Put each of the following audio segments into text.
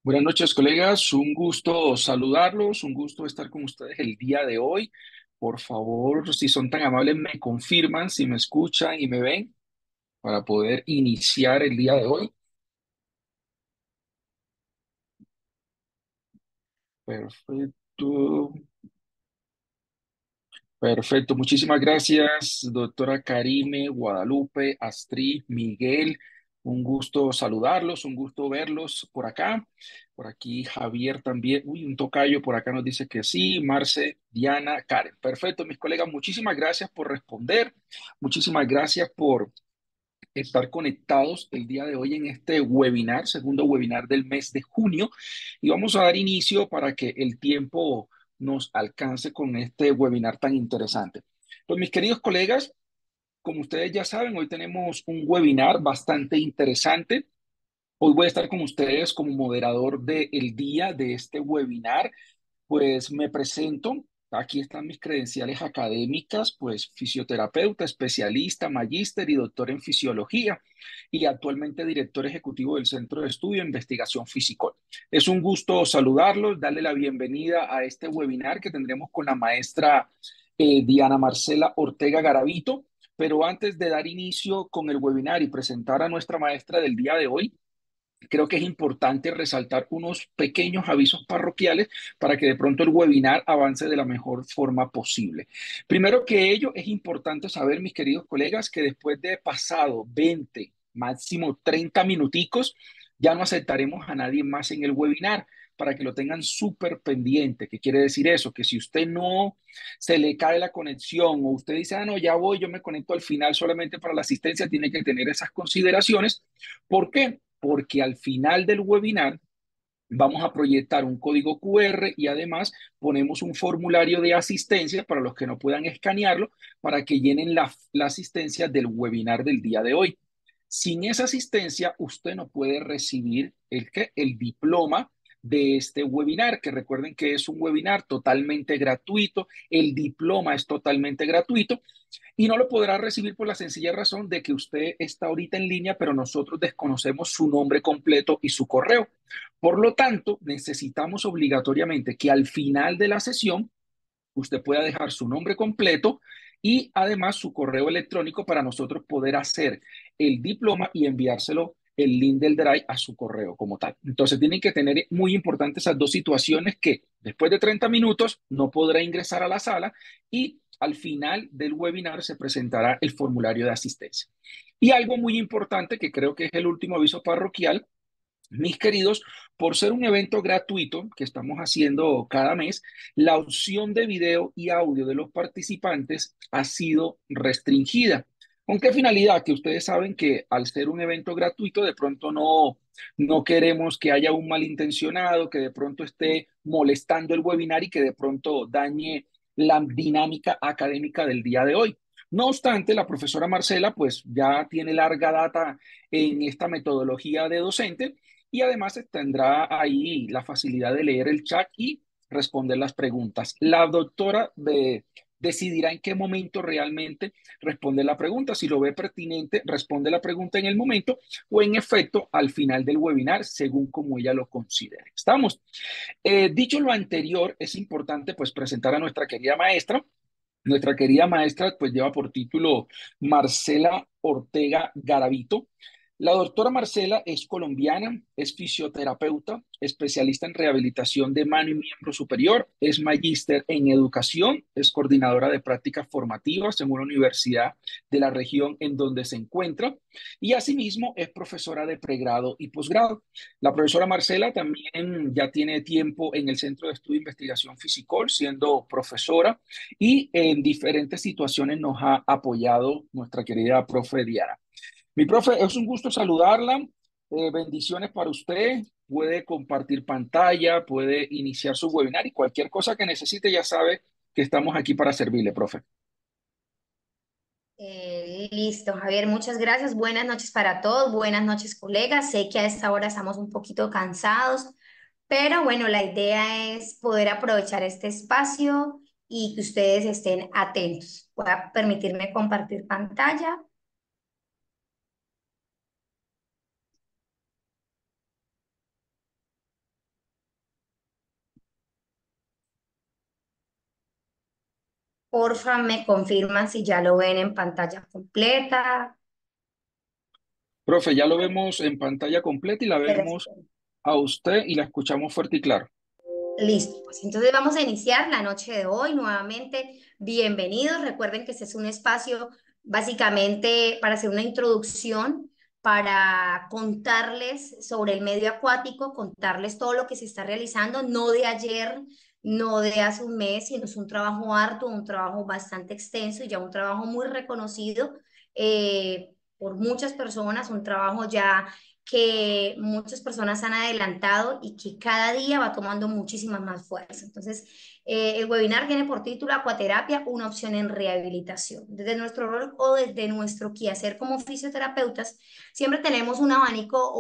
Buenas noches, colegas. Un gusto saludarlos, un gusto estar con ustedes el día de hoy. Por favor, si son tan amables, me confirman si me escuchan y me ven para poder iniciar el día de hoy. Perfecto, perfecto. Muchísimas gracias, doctora Karime, Guadalupe, Astrid, Miguel. Un gusto saludarlos, un gusto verlos por acá. Por aquí Javier también. Uy, un tocayo por acá nos dice que sí. Marce, Diana, Karen. Perfecto, mis colegas. Muchísimas gracias por responder. Muchísimas gracias por estar conectados el día de hoy en este webinar, segundo webinar del mes de junio. Y vamos a dar inicio para que el tiempo nos alcance con este webinar tan interesante. Pues mis queridos colegas, como ustedes ya saben, hoy tenemos un webinar bastante interesante. Hoy voy a estar con ustedes como moderador del día de este webinar. Pues me presento. Aquí están mis credenciales académicas, pues fisioterapeuta, especialista, magíster y doctor en fisiología y actualmente director ejecutivo del Centro de Estudio e Investigación Fisicol. Es un gusto saludarlos, darle la bienvenida a este webinar que tendremos con la maestra Diana Marcela Ortega Garavito. Pero antes de dar inicio con el webinar y presentar a nuestra maestra del día de hoy, creo que es importante resaltar unos pequeños avisos parroquiales para que de pronto el webinar avance de la mejor forma posible. Primero que ello, es importante saber, mis queridos colegas, que después de pasado 20, máximo 30 minuticos, ya no aceptaremos a nadie más en el webinar para que lo tengan súper pendiente. ¿Qué quiere decir eso? Que si usted no se le cae la conexión o usted dice, ah, no, ya voy, yo me conecto al final solamente para la asistencia, tiene que tener esas consideraciones. ¿Por qué? Porque al final del webinar vamos a proyectar un código QR y además ponemos un formulario de asistencia para los que no puedan escanearlo, para que llenen la asistencia del webinar del día de hoy. Sin esa asistencia, usted no puede recibir el diploma de este webinar, que recuerden que es un webinar totalmente gratuito, el diploma es totalmente gratuito y no lo podrá recibir por la sencilla razón de que usted está ahorita en línea, pero nosotros desconocemos su nombre completo y su correo. Por lo tanto, necesitamos obligatoriamente que al final de la sesión usted pueda dejar su nombre completo y además su correo electrónico para nosotros poder hacer el diploma y enviárselo el link del Drive a su correo como tal. Entonces tienen que tener muy importantes esas dos situaciones que después de 30 minutos no podrá ingresar a la sala y al final del webinar se presentará el formulario de asistencia. Y algo muy importante que creo que es el último aviso parroquial, mis queridos, por ser un evento gratuito que estamos haciendo cada mes, la opción de video y audio de los participantes ha sido restringida. ¿Con qué finalidad? Que ustedes saben que al ser un evento gratuito, de pronto no queremos que haya un malintencionado, que de pronto esté molestando el webinar y que de pronto dañe la dinámica académica del día de hoy. No obstante, la profesora Marcela pues ya tiene larga data en esta metodología de docente y además tendrá ahí la facilidad de leer el chat y responder las preguntas. La doctora decidirá en qué momento realmente responde la pregunta. Si lo ve pertinente, responde la pregunta en el momento o en efecto al final del webinar, según como ella lo considere. ¿Estamos? Dicho lo anterior, es importante pues presentar a nuestra querida maestra. Nuestra querida maestra pues lleva por título Marcela Ortega Garavito. La doctora Marcela es colombiana, es fisioterapeuta, especialista en rehabilitación de mano y miembro superior, es magíster en educación, es coordinadora de prácticas formativas en una universidad de la región en donde se encuentra y asimismo es profesora de pregrado y posgrado. La profesora Marcela también ya tiene tiempo en el Centro de Estudio e Investigación Fisicol, siendo profesora y en diferentes situaciones nos ha apoyado nuestra querida profe Diana. Mi profe, es un gusto saludarla. Bendiciones para usted. Puede compartir pantalla, puede iniciar su webinar y cualquier cosa que necesite, ya sabe que estamos aquí para servirle, profe. Listo, Javier, muchas gracias. Buenas noches para todos, buenas noches, colegas. Sé que a esta hora estamos un poquito cansados, pero bueno, la idea es poder aprovechar este espacio y que ustedes estén atentos. Voy a permitirme compartir pantalla. Porfa, me confirman si ya lo ven en pantalla completa. Profe, ya lo vemos en pantalla completa y la vemos Perfecto. a usted y la escuchamos fuerte y claro. Listo, pues entonces vamos a iniciar la noche de hoy nuevamente. Bienvenidos. Recuerden que este es un espacio básicamente para hacer una introducción, para contarles sobre el medio acuático, contarles todo lo que se está realizando, no de ayer, no de hace un mes, sino es un trabajo arduo, un trabajo bastante extenso y ya un trabajo muy reconocido por muchas personas, un trabajo ya que muchas personas han adelantado y que cada día va tomando muchísimas más fuerza. Entonces, el webinar tiene por título Acuaterapia, una opción en rehabilitación. Desde nuestro rol o desde nuestro quehacer como fisioterapeutas, siempre tenemos un abanico,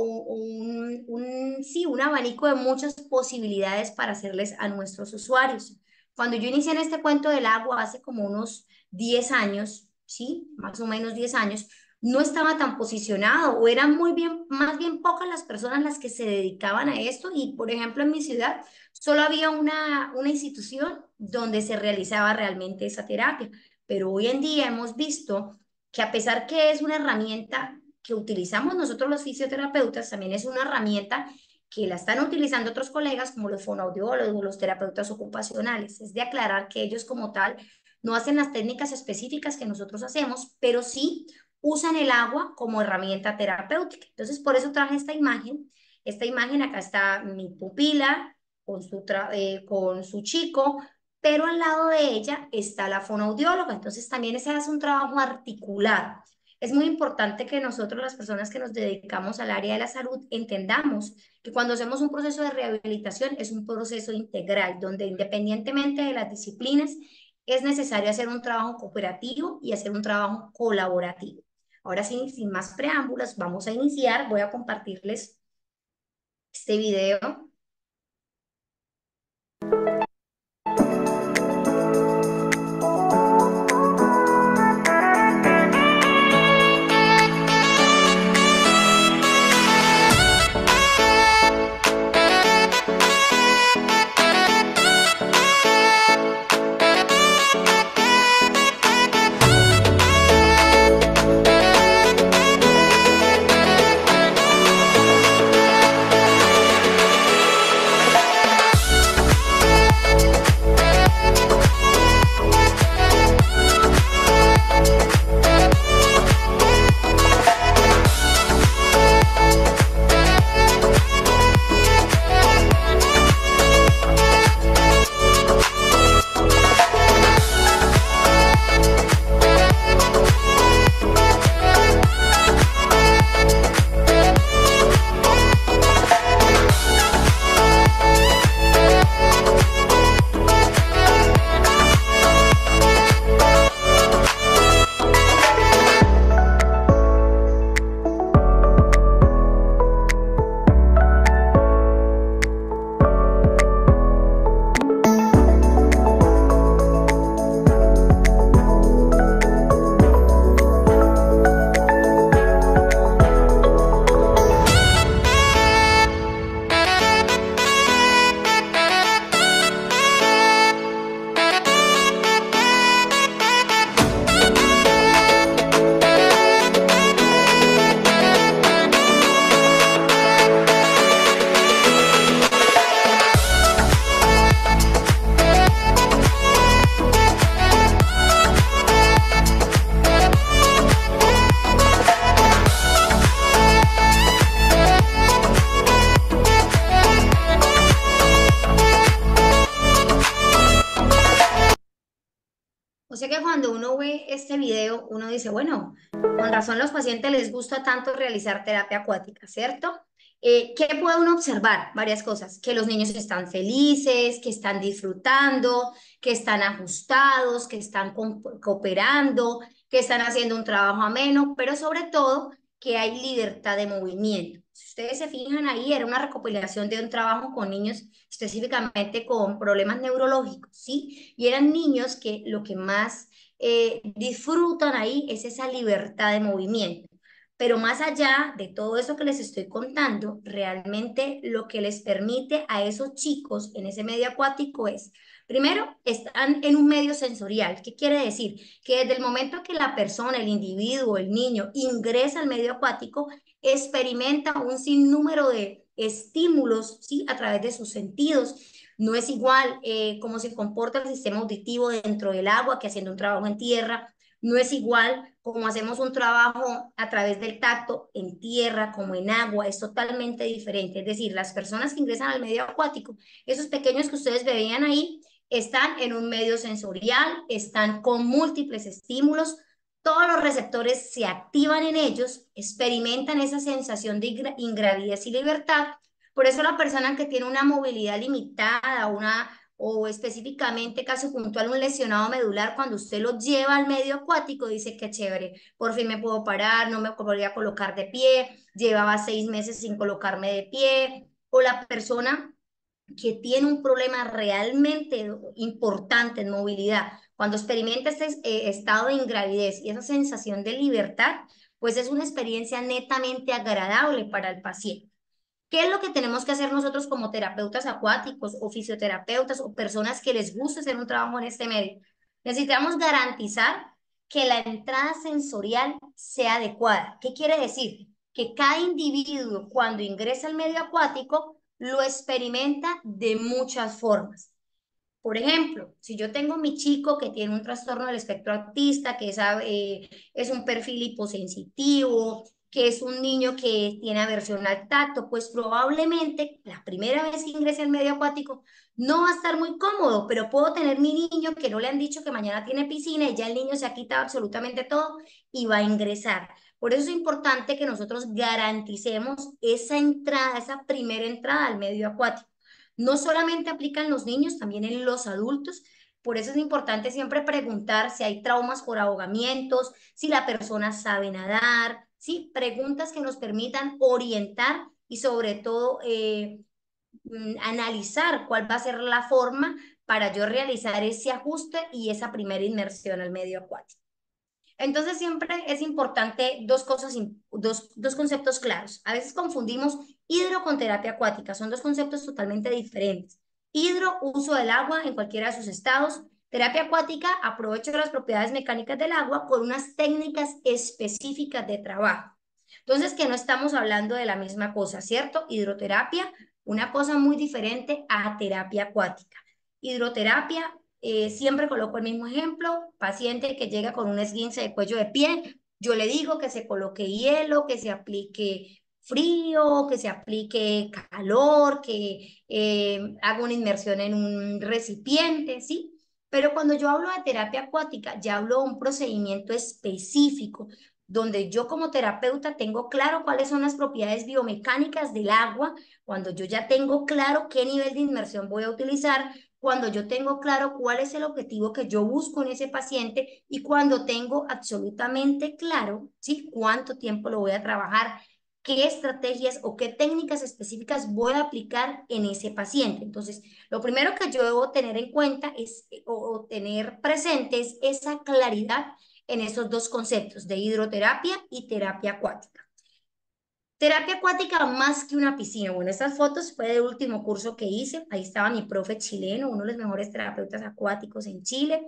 sí, un abanico de muchas posibilidades para hacerles a nuestros usuarios. Cuando yo inicié en este cuento del agua hace como unos 10 años, sí, más o menos 10 años, no estaba tan posicionado o eran muy bien, más bien pocas las personas las que se dedicaban a esto y, por ejemplo, en mi ciudad solo había una institución donde se realizaba realmente esa terapia, pero hoy en día hemos visto que a pesar que es una herramienta que utilizamos nosotros los fisioterapeutas, también es una herramienta que la están utilizando otros colegas como los fonoaudiólogos, los terapeutas ocupacionales. Es de aclarar que ellos como tal no hacen las técnicas específicas que nosotros hacemos, pero sí usan el agua como herramienta terapéutica. Entonces, por eso traje esta imagen. Esta imagen, acá está mi pupila con su chico, pero al lado de ella está la fonoaudióloga. Entonces, también ese hace un trabajo articulado. Es muy importante que nosotros, las personas que nos dedicamos al área de la salud, entendamos que cuando hacemos un proceso de rehabilitación es un proceso integral, donde independientemente de las disciplinas, es necesario hacer un trabajo cooperativo y hacer un trabajo colaborativo. Ahora sí, sin más preámbulos, vamos a iniciar. Voy a compartirles este video. O sea que cuando uno ve este video, uno dice, bueno, con razón los pacientes les gusta tanto realizar terapia acuática, ¿cierto? ¿Qué puede uno observar? Varias cosas, que los niños están felices, que están disfrutando, que están ajustados, que están cooperando, que están haciendo un trabajo ameno, pero sobre todo que hay libertad de movimiento. Si ustedes se fijan ahí, era una recopilación de un trabajo con niños específicamente con problemas neurológicos, ¿sí? Y eran niños que lo que más disfrutan ahí es esa libertad de movimiento. Pero más allá de todo eso que les estoy contando, realmente lo que les permite a esos chicos en ese medio acuático es, primero, están en un medio sensorial. ¿Qué quiere decir? Que desde el momento que la persona, el individuo, el niño ingresa al medio acuático, experimenta un sinnúmero de estímulos, ¿sí? A través de sus sentidos. No es igual cómo se comporta el sistema auditivo dentro del agua que haciendo un trabajo en tierra. No es igual como hacemos un trabajo a través del tacto en tierra como en agua. Es totalmente diferente. Es decir, las personas que ingresan al medio acuático, esos pequeños que ustedes veían ahí, están en un medio sensorial, están con múltiples estímulos, todos los receptores se activan en ellos, experimentan esa sensación de ingravidez y libertad. Por eso la persona que tiene una movilidad limitada, o específicamente caso puntual un lesionado medular, cuando usted lo lleva al medio acuático, dice que chévere, por fin me puedo parar, no me podría colocar de pie, llevaba 6 meses sin colocarme de pie, o la persona que tiene un problema realmente importante en movilidad, cuando experimenta este estado de ingravidez y esa sensación de libertad, pues es una experiencia netamente agradable para el paciente. ¿Qué es lo que tenemos que hacer nosotros como terapeutas acuáticos o fisioterapeutas o personas que les gusta hacer un trabajo en este medio? Necesitamos garantizar que la entrada sensorial sea adecuada. ¿Qué quiere decir? Que cada individuo cuando ingresa al medio acuático lo experimenta de muchas formas. Por ejemplo, si yo tengo mi chico que tiene un trastorno del espectro autista, que es un perfil hiposensitivo, que es un niño que tiene aversión al tacto, pues probablemente la primera vez que ingrese al medio acuático no va a estar muy cómodo, pero puedo tener mi niño que no le han dicho que mañana tiene piscina y ya el niño se ha quitado absolutamente todo y va a ingresar. Por eso es importante que nosotros garanticemos esa entrada, esa primera entrada al medio acuático. No solamente aplica en los niños, también en los adultos. Por eso es importante siempre preguntar si hay traumas por ahogamientos, si la persona sabe nadar, ¿sí? Preguntas que nos permitan orientar y sobre todo analizar cuál va a ser la forma para yo realizar ese ajuste y esa primera inmersión al medio acuático. Entonces siempre es importante dos cosas, dos conceptos claros. A veces confundimos hidro con terapia acuática, son dos conceptos totalmente diferentes. Hidro, uso del agua en cualquiera de sus estados. Terapia acuática, aprovecho de las propiedades mecánicas del agua con unas técnicas específicas de trabajo. Entonces, que no estamos hablando de la misma cosa, ¿cierto? Hidroterapia, una cosa muy diferente a terapia acuática. Hidroterapia, siempre coloco el mismo ejemplo, paciente que llega con un esguince de cuello de pie, yo le digo que se coloque hielo, que se aplique frío, que se aplique calor, que haga una inmersión en un recipiente, ¿sí? Pero cuando yo hablo de terapia acuática, ya hablo de un procedimiento específico, donde yo como terapeuta tengo claro cuáles son las propiedades biomecánicas del agua, cuando yo ya tengo claro qué nivel de inmersión voy a utilizar, cuando yo tengo claro cuál es el objetivo que yo busco en ese paciente y cuando tengo absolutamente claro, ¿sí? Cuánto tiempo lo voy a trabajar, qué estrategias o qué técnicas específicas voy a aplicar en ese paciente. Entonces, lo primero que yo debo tener en cuenta es, o tener presente es esa claridad en esos dos conceptos de hidroterapia y terapia acuática. Terapia acuática más que una piscina. Bueno, estas fotos fue del último curso que hice. Ahí estaba mi profe chileno, uno de los mejores terapeutas acuáticos en Chile.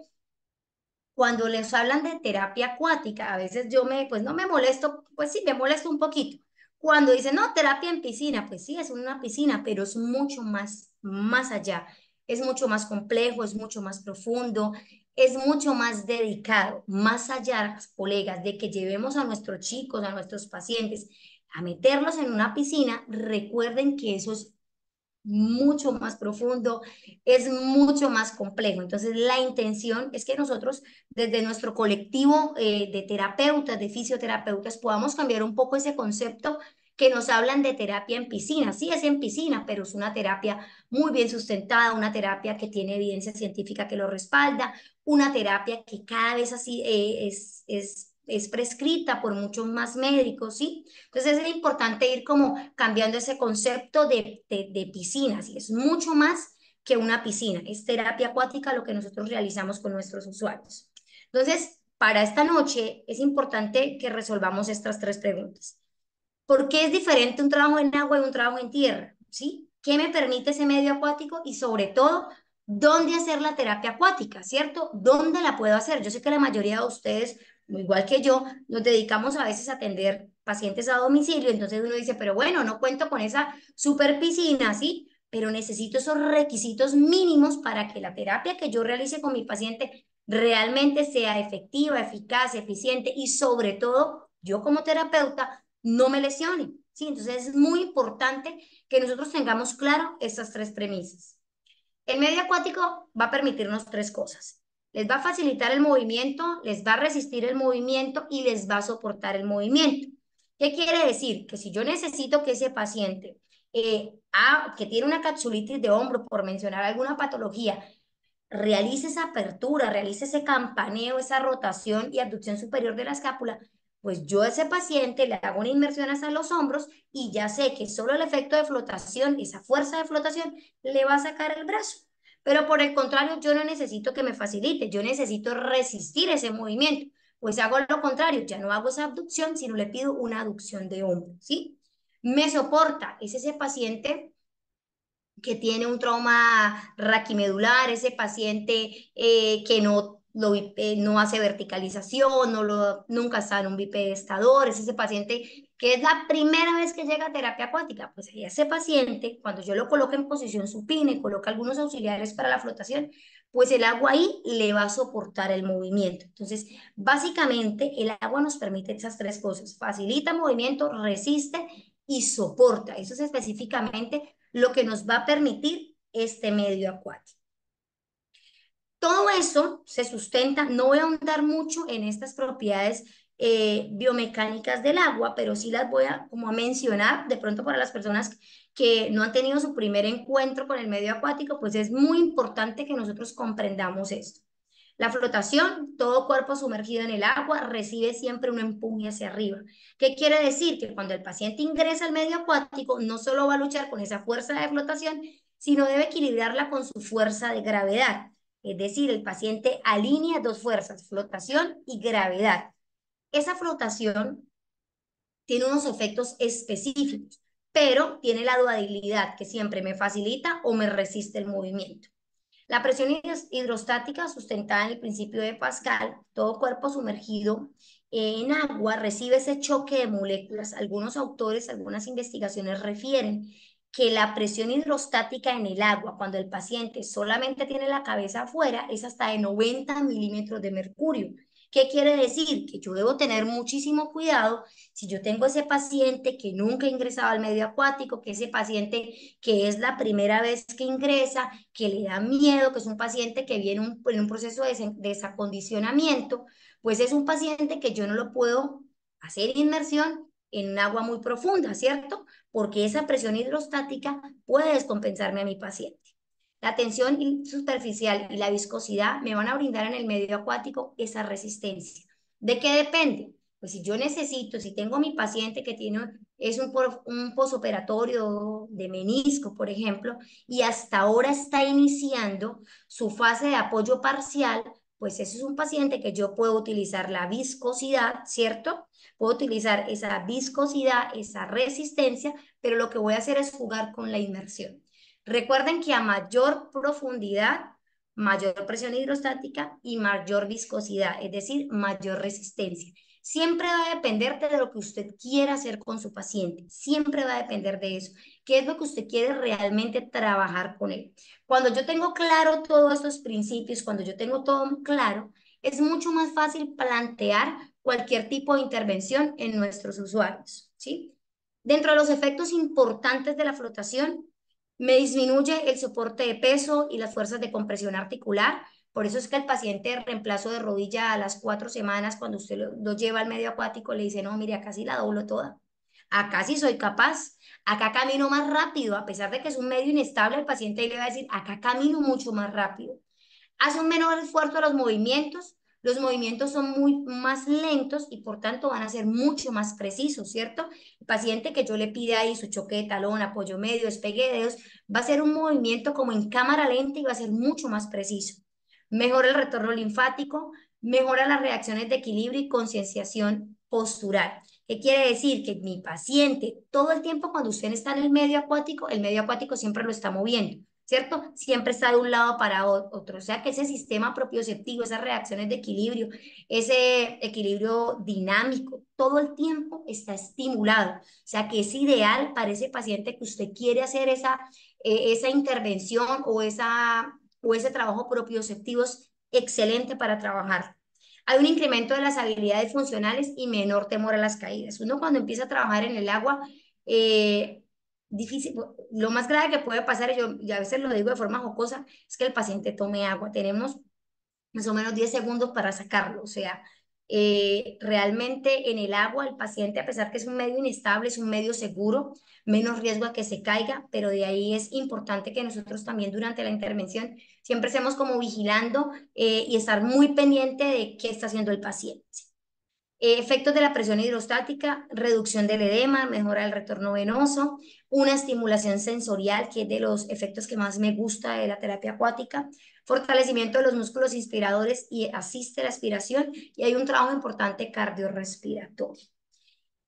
Cuando les hablan de terapia acuática, a veces yo pues no me molesto, pues sí, me molesto un poquito. Cuando dicen, no, terapia en piscina, pues sí, es una piscina, pero es mucho más allá. Es mucho más complejo, es mucho más profundo, es mucho más dedicado. Más allá, colegas, de que llevemos a nuestros chicos, a nuestros pacientes, a meterlos en una piscina, recuerden que eso es mucho más profundo, es mucho más complejo. Entonces, la intención es que nosotros, desde nuestro colectivo de terapeutas, de fisioterapeutas, podamos cambiar un poco ese concepto que nos hablan de terapia en piscina. Sí, es en piscina, pero es una terapia muy bien sustentada, una terapia que tiene evidencia científica que lo respalda, una terapia que cada vez así es prescrita por muchos más médicos, ¿sí? Entonces es importante ir como cambiando ese concepto de piscinas y es mucho más que una piscina, es terapia acuática lo que nosotros realizamos con nuestros usuarios. Entonces, para esta noche es importante que resolvamos estas tres preguntas. ¿Por qué es diferente un trabajo en agua y un trabajo en tierra? ¿Sí? ¿Qué me permite ese medio acuático? Y sobre todo, ¿dónde hacer la terapia acuática? ¿Cierto? ¿Dónde la puedo hacer? Yo sé que la mayoría de ustedes, igual que yo, nos dedicamos a veces a atender pacientes a domicilio, entonces uno dice, pero bueno, no cuento con esa super piscina, ¿sí? Pero necesito esos requisitos mínimos para que la terapia que yo realice con mi paciente realmente sea efectiva, eficaz, eficiente y sobre todo, yo como terapeuta no me lesione. ¿Sí? Entonces es muy importante que nosotros tengamos claro estas tres premisas. El medio acuático va a permitirnos tres cosas. Les va a facilitar el movimiento, les va a resistir el movimiento y les va a soportar el movimiento. ¿Qué quiere decir? Que si yo necesito que ese paciente que tiene una capsulitis de hombro, por mencionar alguna patología, realice esa apertura, realice ese campaneo, esa rotación y abducción superior de la escápula, pues yo a ese paciente le hago una inmersión hasta los hombros y ya sé que solo el efecto de flotación, esa fuerza de flotación, le va a sacar el brazo. Pero por el contrario, yo no necesito que me facilite, yo necesito resistir ese movimiento. Pues hago lo contrario, ya no hago esa abducción, sino le pido una aducción de hombro, ¿sí? Me soporta, es ese paciente que tiene un trauma raquimedular, ese paciente que no hace verticalización, nunca está en un bipedestador, es ese paciente que es la primera vez que llega a terapia acuática. Pues ese paciente, cuando yo lo coloco en posición supina y coloco algunos auxiliares para la flotación, pues el agua ahí le va a soportar el movimiento. Entonces, básicamente, el agua nos permite esas tres cosas: facilita movimiento, resiste y soporta. Eso es específicamente lo que nos va a permitir este medio acuático. Todo eso se sustenta, no voy a ahondar mucho en estas propiedades biomecánicas del agua, pero sí las voy a, como a mencionar, de pronto para las personas que no han tenido su primer encuentro con el medio acuático, pues es muy importante que nosotros comprendamos esto. La flotación, todo cuerpo sumergido en el agua recibe siempre un empuje hacia arriba. ¿Qué quiere decir? Que cuando el paciente ingresa al medio acuático, no solo va a luchar con esa fuerza de flotación, sino debe equilibrarla con su fuerza de gravedad. Es decir, el paciente alinea dos fuerzas, flotación y gravedad. Esa flotación tiene unos efectos específicos, pero tiene la dualidad que siempre me facilita o me resiste el movimiento. La presión hidrostática, sustentada en el principio de Pascal, todo cuerpo sumergido en agua recibe ese choque de moléculas. Algunos autores, algunas investigaciones refieren que la presión hidrostática en el agua, cuando el paciente solamente tiene la cabeza afuera, es hasta de 90 milímetros de mercurio. ¿Qué quiere decir? Que yo debo tener muchísimo cuidado si yo tengo ese paciente que nunca ha ingresado al medio acuático, que ese paciente que es la primera vez que ingresa, que le da miedo, que es un paciente que viene en un proceso de desacondicionamiento, pues es un paciente que yo no lo puedo hacer inmersión en un agua muy profunda, ¿cierto? Porque esa presión hidrostática puede descompensarme a mi paciente. La tensión superficial y la viscosidad me van a brindar en el medio acuático esa resistencia. ¿De qué depende? Pues si yo necesito, si tengo mi paciente que es un posoperatorio de menisco, por ejemplo, y hasta ahora está iniciando su fase de apoyo parcial, pues ese es un paciente que yo puedo utilizar la viscosidad, ¿cierto? Puedo utilizar esa viscosidad, esa resistencia, pero lo que voy a hacer es jugar con la inmersión. Recuerden que a mayor profundidad, mayor presión hidrostática y mayor viscosidad, es decir, mayor resistencia. Siempre va a depender de lo que usted quiera hacer con su paciente. Siempre va a depender de eso. ¿Qué es lo que usted quiere realmente trabajar con él? Cuando yo tengo claro todos estos principios, cuando yo tengo todo claro, es mucho más fácil plantear cualquier tipo de intervención en nuestros usuarios, ¿sí? Dentro de los efectos importantes de la flotación, me disminuye el soporte de peso y las fuerzas de compresión articular. Por eso es que el paciente de reemplazo de rodilla a las 4 semanas, cuando usted lo lleva al medio acuático, le dice, no, mire, acá sí la doblo toda. Acá sí soy capaz. Acá camino más rápido. A pesar de que es un medio inestable, el paciente le va a decir, acá camino mucho más rápido. Hace un menor esfuerzo a los movimientos son muy más lentos y por tanto van a ser mucho más precisos, ¿cierto? El paciente que yo le pide ahí su choque de talón, apoyo medio, despegue de dedos, va a ser un movimiento como en cámara lenta y va a ser mucho más preciso. Mejora el retorno linfático, Mejora las reacciones de equilibrio y concienciación postural. ¿Qué quiere decir? Que mi paciente, todo el tiempo cuando usted está en el medio acuático siempre lo está moviendo, ¿cierto? Siempre está de un lado para otro. O sea que ese sistema propioceptivo, esas reacciones de equilibrio, ese equilibrio dinámico, todo el tiempo está estimulado. O sea que es ideal para ese paciente que usted quiere hacer esa intervención o ese trabajo propioceptivo es excelente para trabajar. Hay un incremento de las habilidades funcionales y menor temor a las caídas. Uno cuando empieza a trabajar en el agua, eh, difícil, lo más grave que puede pasar, y a veces lo digo de forma jocosa, es que el paciente tome agua. Tenemos más o menos 10 segundos para sacarlo. O sea, realmente en el agua el paciente, a pesar que es un medio inestable, es un medio seguro, menos riesgo a que se caiga, pero de ahí es importante que nosotros también durante la intervención siempre estemos como vigilando y estar muy pendiente de qué está haciendo el paciente. Efectos de la presión hidrostática, reducción del edema, mejora del retorno venoso, una estimulación sensorial, que es de los efectos que más me gusta de la terapia acuática, fortalecimiento de los músculos inspiradores y asiste la aspiración, y hay un trabajo importante cardiorrespiratorio.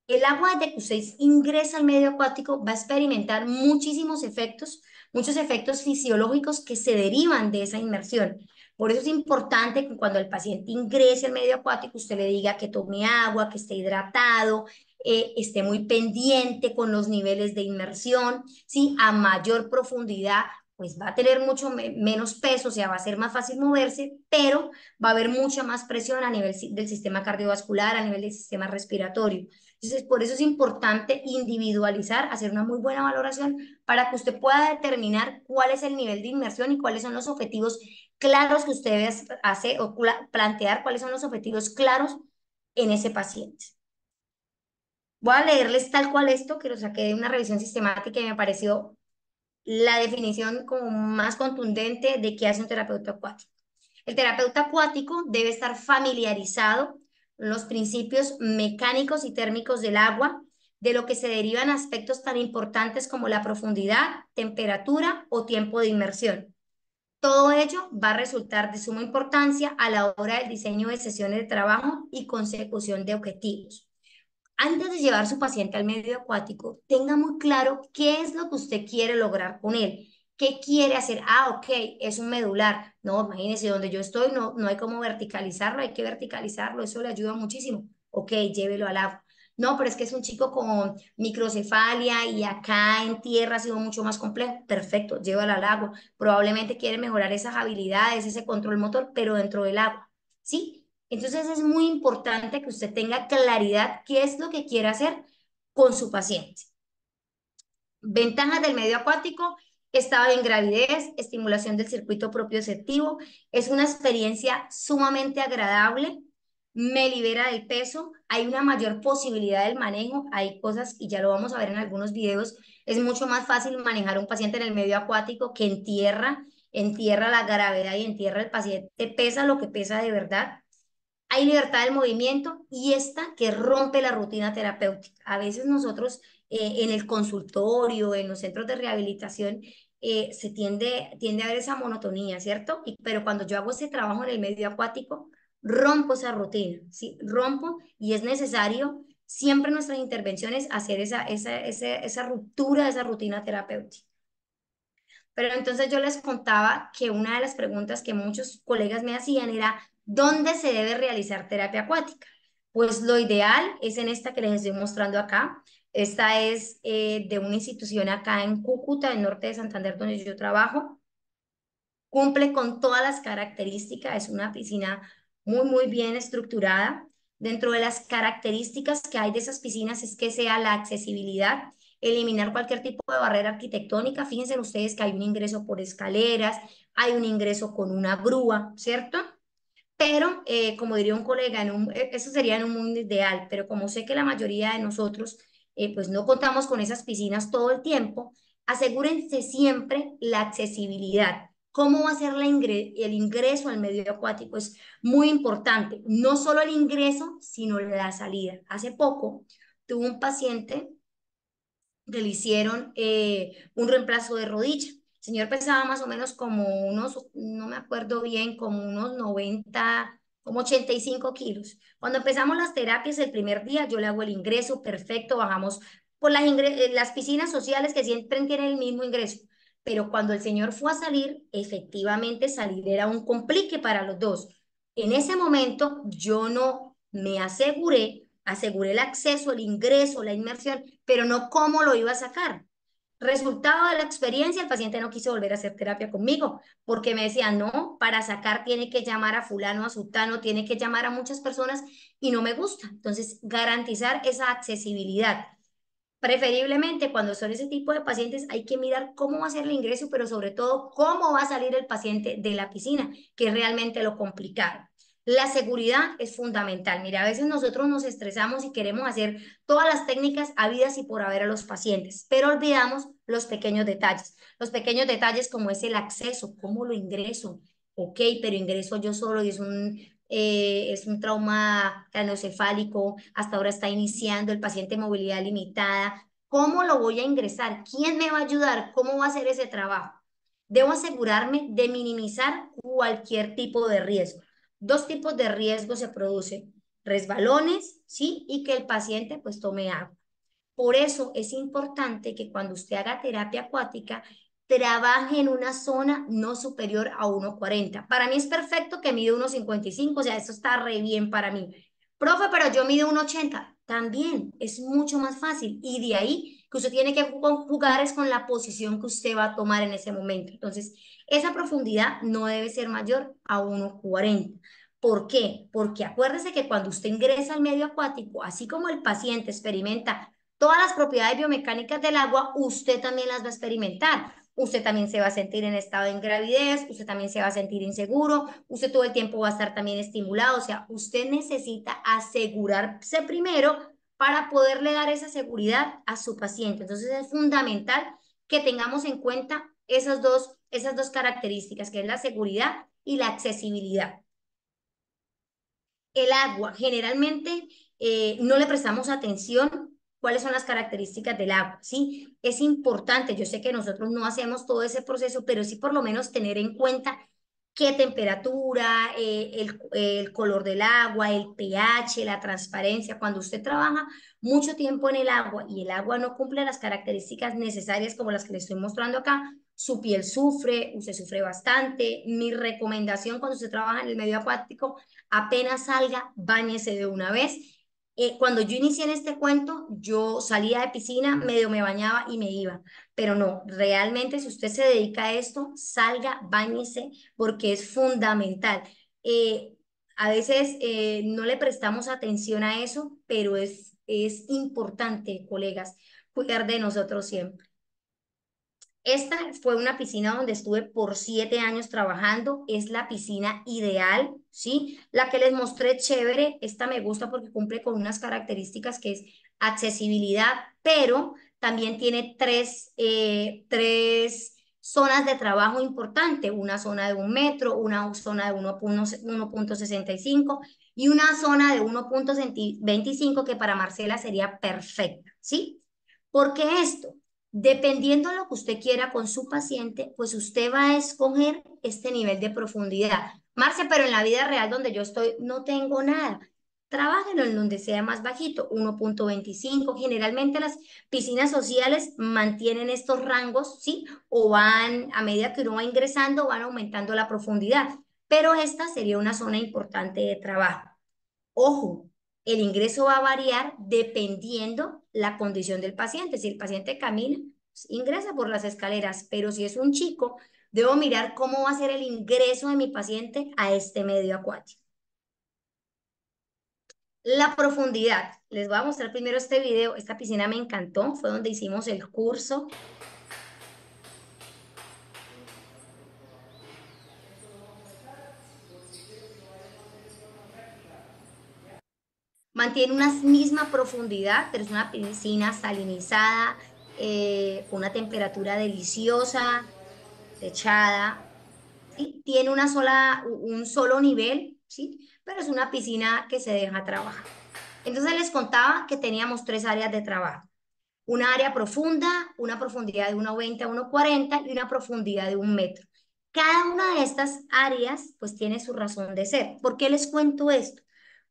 El agua desde que usted ingresa al medio acuático va a experimentar muchos efectos fisiológicos que se derivan de esa inmersión. Por eso es importante que cuando el paciente ingrese al medio acuático, usted le diga que tome agua, que esté hidratado, esté muy pendiente con los niveles de inmersión, ¿sí? A mayor profundidad, pues va a tener menos peso, o sea, va a ser más fácil moverse, pero va a haber mucha más presión a nivel del sistema cardiovascular, a nivel del sistema respiratorio. Entonces, por eso es importante individualizar, hacer una muy buena valoración para que usted pueda determinar cuál es el nivel de inmersión y cuáles son los objetivos claros que usted debe hacer o plantear cuáles son los objetivos claros en ese paciente. Voy a leerles tal cual esto que lo saqué de una revisión sistemática y me pareció la definición como más contundente de qué hace un terapeuta acuático. El terapeuta acuático debe estar familiarizado con los principios mecánicos y térmicos del agua, de lo que se derivan aspectos tan importantes como la profundidad, temperatura o tiempo de inmersión. Todo ello va a resultar de suma importancia a la hora del diseño de sesiones de trabajo y consecución de objetivos. Antes de llevar su paciente al medio acuático, tenga muy claro qué es lo que usted quiere lograr con él. ¿Qué quiere hacer? Ah, ok, es un medular. No, imagínese, donde yo estoy no hay cómo verticalizarlo, hay que verticalizarlo, eso le ayuda muchísimo. Ok, llévelo al agua. No, pero es que es un chico con microcefalia y acá en tierra ha sido mucho más complejo. Perfecto, llévalo al agua. Probablemente quiere mejorar esas habilidades, ese control motor, pero dentro del agua. ¿Sí? Entonces es muy importante que usted tenga claridad qué es lo que quiere hacer con su paciente. Ventajas del medio acuático: estado en gravidez, estimulación del circuito propioceptivo, es una experiencia sumamente agradable, me libera del peso, hay una mayor posibilidad del manejo, hay cosas, y ya lo vamos a ver en algunos videos, es mucho más fácil manejar un paciente en el medio acuático que en tierra. En tierra la gravedad y en tierra el paciente pesa lo que pesa de verdad. Hay libertad del movimiento y esta que rompe la rutina terapéutica. A veces nosotros en el consultorio, en los centros de rehabilitación, se tiende a ver esa monotonía, ¿cierto? Pero cuando yo hago ese trabajo en el medio acuático, rompo esa rutina, ¿sí? Rompo, y es necesario siempre en nuestras intervenciones hacer esa ruptura de esa rutina terapéutica. Pero entonces yo les contaba que una de las preguntas que muchos colegas me hacían era, ¿dónde se debe realizar terapia acuática? Pues lo ideal es en esta que les estoy mostrando acá. Esta es de una institución acá en Cúcuta, en norte de Santander, donde yo trabajo. Cumple con todas las características, es una piscina muy bien estructurada. Dentro de las características que hay de esas piscinas es que sea la accesibilidad, eliminar cualquier tipo de barrera arquitectónica. Fíjense ustedes que hay un ingreso por escaleras, hay un ingreso con una grúa, ¿cierto? Pero, como diría un colega, eso sería en un mundo ideal, pero como sé que la mayoría de nosotros pues no contamos con esas piscinas todo el tiempo, asegúrense siempre la accesibilidad. ¿Cómo va a ser el ingreso al medio acuático? Es muy importante, no solo el ingreso, sino la salida. Hace poco tuve un paciente que le hicieron un reemplazo de rodilla. El señor pesaba más o menos como unos, no me acuerdo bien, como unos 90 como 85 kilos. Cuando empezamos las terapias el primer día, yo le hago el ingreso, perfecto, bajamos por las piscinas sociales que siempre tienen el mismo ingreso. Pero cuando el señor fue a salir, efectivamente salir era un complique para los dos. En ese momento yo no me aseguré el acceso, el ingreso, la inmersión, pero no cómo lo iba a sacar. Resultado de la experiencia, el paciente no quiso volver a hacer terapia conmigo porque me decía, no, para sacar tiene que llamar a fulano, a sutano, tiene que llamar a muchas personas y no me gusta. Entonces, garantizar esa accesibilidad. Preferiblemente cuando son ese tipo de pacientes hay que mirar cómo va a ser el ingreso, pero sobre todo cómo va a salir el paciente de la piscina, que es realmente lo complicado. La seguridad es fundamental. Mira, a veces nosotros nos estresamos y queremos hacer todas las técnicas habidas y por haber a los pacientes, pero olvidamos los pequeños detalles. Los pequeños detalles como es el acceso, cómo lo ingreso. Ok, pero ingreso yo solo y es un trauma craneoencefálico, hasta ahora está iniciando el paciente movilidad limitada. ¿Cómo lo voy a ingresar? ¿Quién me va a ayudar? ¿Cómo va a hacer ese trabajo? Debo asegurarme de minimizar cualquier tipo de riesgo. Dos tipos de riesgo se producen, resbalones, ¿sí? Y que el paciente pues tome agua. Por eso es importante que cuando usted haga terapia acuática, trabaje en una zona no superior a 1,40. Para mí es perfecto que mide 1,55, o sea, eso está re bien para mí. Profe, pero yo mido 1,80. También es mucho más fácil. Y de ahí que usted tiene que jugar es con la posición que usted va a tomar en ese momento. Entonces, esa profundidad no debe ser mayor a 1,40. ¿Por qué? Porque acuérdese que cuando usted ingresa al medio acuático, así como el paciente experimenta todas las propiedades biomecánicas del agua, usted también las va a experimentar. Usted también se va a sentir en estado de ingravidez, usted también se va a sentir inseguro, usted todo el tiempo va a estar también estimulado. O sea, usted necesita asegurarse primero para poderle dar esa seguridad a su paciente. Entonces es fundamental que tengamos en cuenta esas dos características, que es la seguridad y la accesibilidad. El agua, generalmente no le prestamos atención cuáles son las características del agua, ¿sí? Es importante, yo sé que nosotros no hacemos todo ese proceso, pero sí por lo menos tener en cuenta qué temperatura, el color del agua, el pH, la transparencia. Cuando usted trabaja mucho tiempo en el agua y el agua no cumple las características necesarias como las que le estoy mostrando acá, su piel sufre, usted sufre bastante. Mi recomendación cuando usted trabaja en el medio acuático, apenas salga, báñese de una vez. Cuando yo inicié en este cuento, yo salía de piscina, medio me bañaba y me iba. Pero no, realmente si usted se dedica a esto, salga, báñese, porque es fundamental. Eh, a veces no le prestamos atención a eso, pero es importante, colegas, cuidar de nosotros siempre. Esta fue una piscina donde estuve por 7 años trabajando. Es la piscina ideal, ¿sí? La que les mostré chévere. Esta me gusta porque cumple con unas características que es accesibilidad, pero también tiene tres zonas de trabajo importantes. Una zona de 1 metro, una zona de 1,65 y una zona de 1,25 que para Marcela sería perfecta, ¿sí? ¿Por qué esto? Dependiendo de lo que usted quiera con su paciente, pues usted va a escoger este nivel de profundidad. Marce, pero en la vida real donde yo estoy no tengo nada. Trabájenlo en donde sea más bajito, 1,25. Generalmente las piscinas sociales mantienen estos rangos, ¿sí? O van, a medida que uno va ingresando, van aumentando la profundidad. Pero esta sería una zona importante de trabajo. Ojo, el ingreso va a variar dependiendo la condición del paciente. Si el paciente camina, pues, ingresa por las escaleras, pero si es un chico, debo mirar cómo va a ser el ingreso de mi paciente a este medio acuático. La profundidad. Les voy a mostrar primero este video. Esta piscina me encantó, fue donde hicimos el curso. Mantiene una misma profundidad, pero es una piscina salinizada, con una temperatura deliciosa, techada. ¿Sí? Tiene un solo nivel, ¿sí? Pero es una piscina que se deja trabajar. Entonces les contaba que teníamos tres áreas de trabajo. Una área profunda, una profundidad de 1,20 a 1,40 y una profundidad de 1 metro. Cada una de estas áreas pues tiene su razón de ser. ¿Por qué les cuento esto?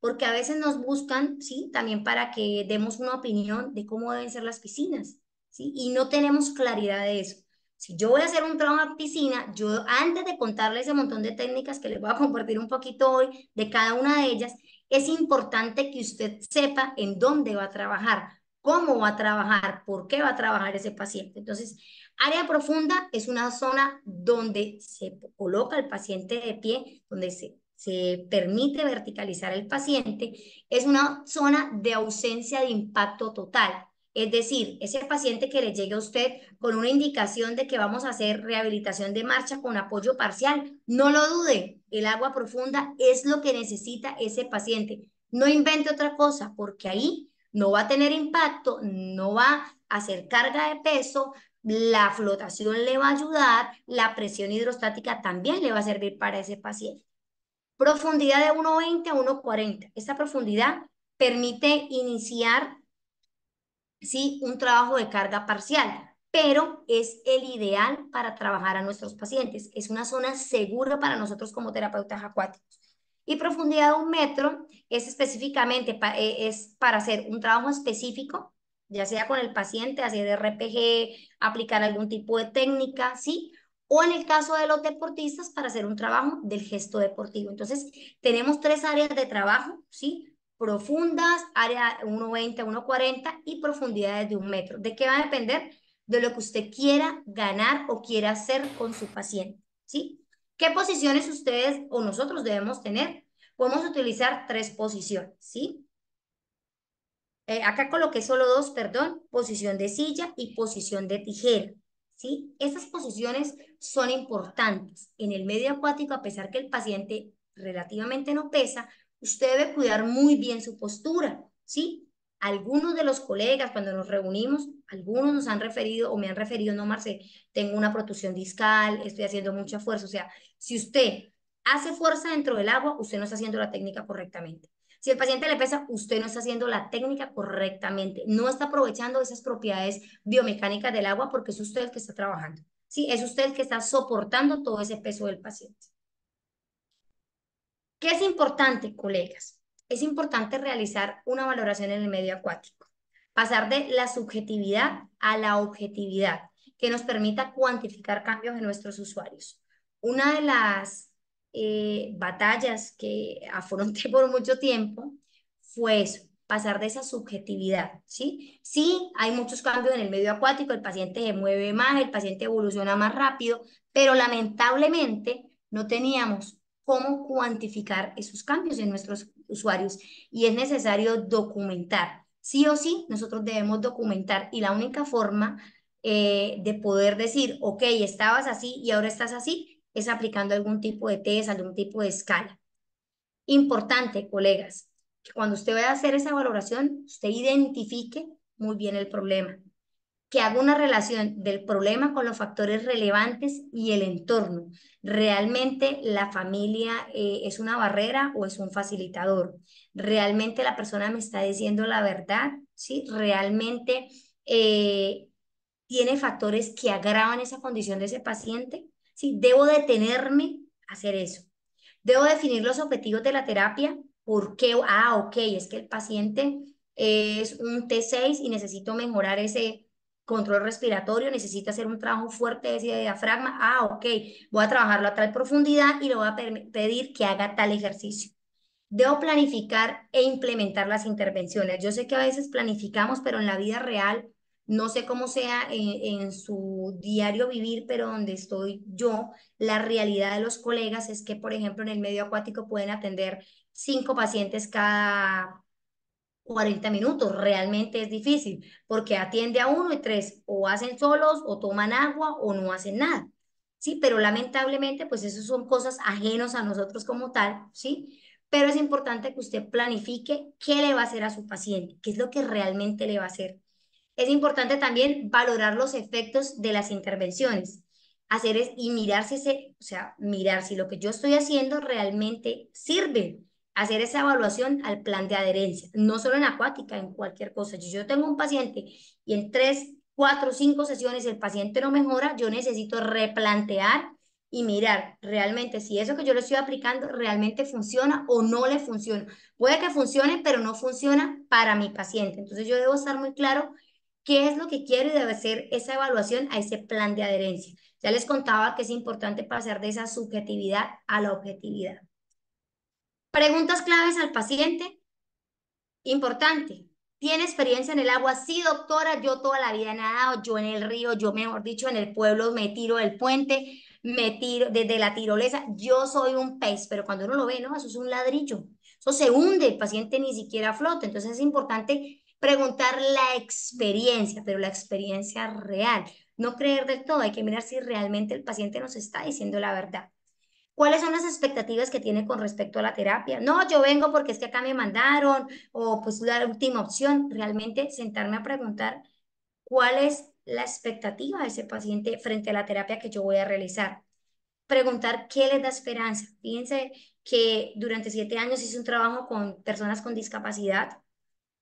Porque a veces nos buscan, ¿sí? También para que demos una opinión de cómo deben ser las piscinas, ¿sí? Y no tenemos claridad de eso. Si yo voy a hacer un trabajo en piscina, yo antes de contarles ese montón de técnicas que les voy a compartir un poquito hoy de cada una de ellas, es importante que usted sepa en dónde va a trabajar, cómo va a trabajar, por qué va a trabajar ese paciente. Entonces, área profunda es una zona donde se coloca el paciente de pie, donde se permite verticalizar el paciente. Es una zona de ausencia de impacto total. Es decir, ese paciente que le llegue a usted con una indicación de que vamos a hacer rehabilitación de marcha con apoyo parcial, no lo dude, el agua profunda es lo que necesita ese paciente. No invente otra cosa, porque ahí no va a tener impacto, no va a hacer carga de peso, la flotación le va a ayudar, la presión hidrostática también le va a servir para ese paciente. Profundidad de 1,20 a 1,40. Esta profundidad permite iniciar, sí, un trabajo de carga parcial, pero es el ideal para trabajar a nuestros pacientes. Es una zona segura para nosotros como terapeutas acuáticos. Y profundidad de 1 metro es específicamente es para hacer un trabajo específico, ya sea con el paciente, hacer RPG, aplicar algún tipo de técnica, ¿sí? O en el caso de los deportistas, para hacer un trabajo del gesto deportivo. Entonces, tenemos 3 áreas de trabajo, ¿sí? Profundas, área 1,20 a 1,40 y profundidades de 1 metro. ¿De qué va a depender? De lo que usted quiera ganar o quiera hacer con su paciente, ¿sí? ¿Qué posiciones ustedes o nosotros debemos tener? Podemos utilizar 3 posiciones, ¿sí? Acá coloqué solo dos, perdón, posición de silla y posición de tijera, ¿sí? Estas posiciones son importantes. En el medio acuático, a pesar que el paciente relativamente no pesa, usted debe cuidar muy bien su postura, ¿sí? Algunos de los colegas, cuando nos reunimos, algunos nos han referido o me han referido, no, Marce, tengo una protusión discal, estoy haciendo mucha fuerza. O sea, si usted hace fuerza dentro del agua, usted no está haciendo la técnica correctamente. Si el paciente le pesa, usted no está haciendo la técnica correctamente, no está aprovechando esas propiedades biomecánicas del agua porque es usted el que está trabajando. Sí, es usted el que está soportando todo ese peso del paciente. ¿Qué es importante, colegas? Es importante realizar una valoración en el medio acuático, pasar de la subjetividad a la objetividad, que nos permita cuantificar cambios en nuestros usuarios. Una de las batallas que afronté por mucho tiempo fue eso, pasar de esa subjetividad, ¿sí? Sí, hay muchos cambios en el medio acuático, el paciente se mueve más, el paciente evoluciona más rápido, pero lamentablemente no teníamos cómo cuantificar esos cambios en nuestros usuarios y es necesario documentar. Sí o sí, nosotros debemos documentar y la única forma de poder decir, ok, estabas así y ahora estás así, es aplicando algún tipo de test, algún tipo de escala. Importante, colegas, que cuando usted vaya a hacer esa valoración, usted identifique muy bien el problema, que haga una relación del problema con los factores relevantes y el entorno. ¿Realmente la familia es una barrera o es un facilitador? ¿Realmente la persona me está diciendo la verdad? ¿Sí? ¿Realmente eh, tiene factores que agravan esa condición de ese paciente? ¿Sí? ¿Debo detenerme a hacer eso? ¿Debo definir los objetivos de la terapia? ¿Por qué? Ah, ok, es que el paciente es un T6 y necesito mejorar ese control respiratorio, necesita hacer un trabajo fuerte de ese diafragma. Ah, ok, voy a trabajarlo a tal profundidad y le voy a pedir que haga tal ejercicio. Debo planificar e implementar las intervenciones. Yo sé que a veces planificamos, pero en la vida real, no sé cómo sea en su diario vivir, pero donde estoy yo, la realidad de los colegas es que, por ejemplo, en el medio acuático pueden atender 5 pacientes cada 40 minutos. Realmente es difícil porque atiende a uno y tres o hacen solos o toman agua o no hacen nada. Sí, pero lamentablemente, pues eso son cosas ajenos a nosotros como tal, ¿sí? Pero es importante que usted planifique qué le va a hacer a su paciente, qué es lo que realmente le va a hacer. Es importante también valorar los efectos de las intervenciones, y mirar si o sea, mirar si lo que yo estoy haciendo realmente sirve, hacer esa evaluación al plan de adherencia, no solo en acuática, en cualquier cosa. Si yo tengo un paciente y en 3, 4, 5 sesiones el paciente no mejora, yo necesito replantear y mirar realmente si eso que yo le estoy aplicando realmente funciona o no le funciona. Puede que funcione, pero no funciona para mi paciente. Entonces yo debo estar muy claro qué es lo que quiero y debe ser esa evaluación a ese plan de adherencia. Ya les contaba que es importante pasar de esa subjetividad a la objetividad. Preguntas claves al paciente. Importante. ¿Tiene experiencia en el agua? Sí, doctora, yo toda la vida he nadado, yo en el río, yo mejor dicho, en el pueblo me tiro del puente, me tiro desde la tirolesa, yo soy un pez, pero cuando uno lo ve, no, eso es un ladrillo, eso se hunde, el paciente ni siquiera flota, entonces es importante preguntar la experiencia, pero la experiencia real, no creer del todo, hay que mirar si realmente el paciente nos está diciendo la verdad. ¿Cuáles son las expectativas que tiene con respecto a la terapia? No, yo vengo porque es que acá me mandaron o pues la última opción. Realmente sentarme a preguntar cuál es la expectativa de ese paciente frente a la terapia que yo voy a realizar. Preguntar qué les da esperanza. Fíjense que durante 7 años hice un trabajo con personas con discapacidad,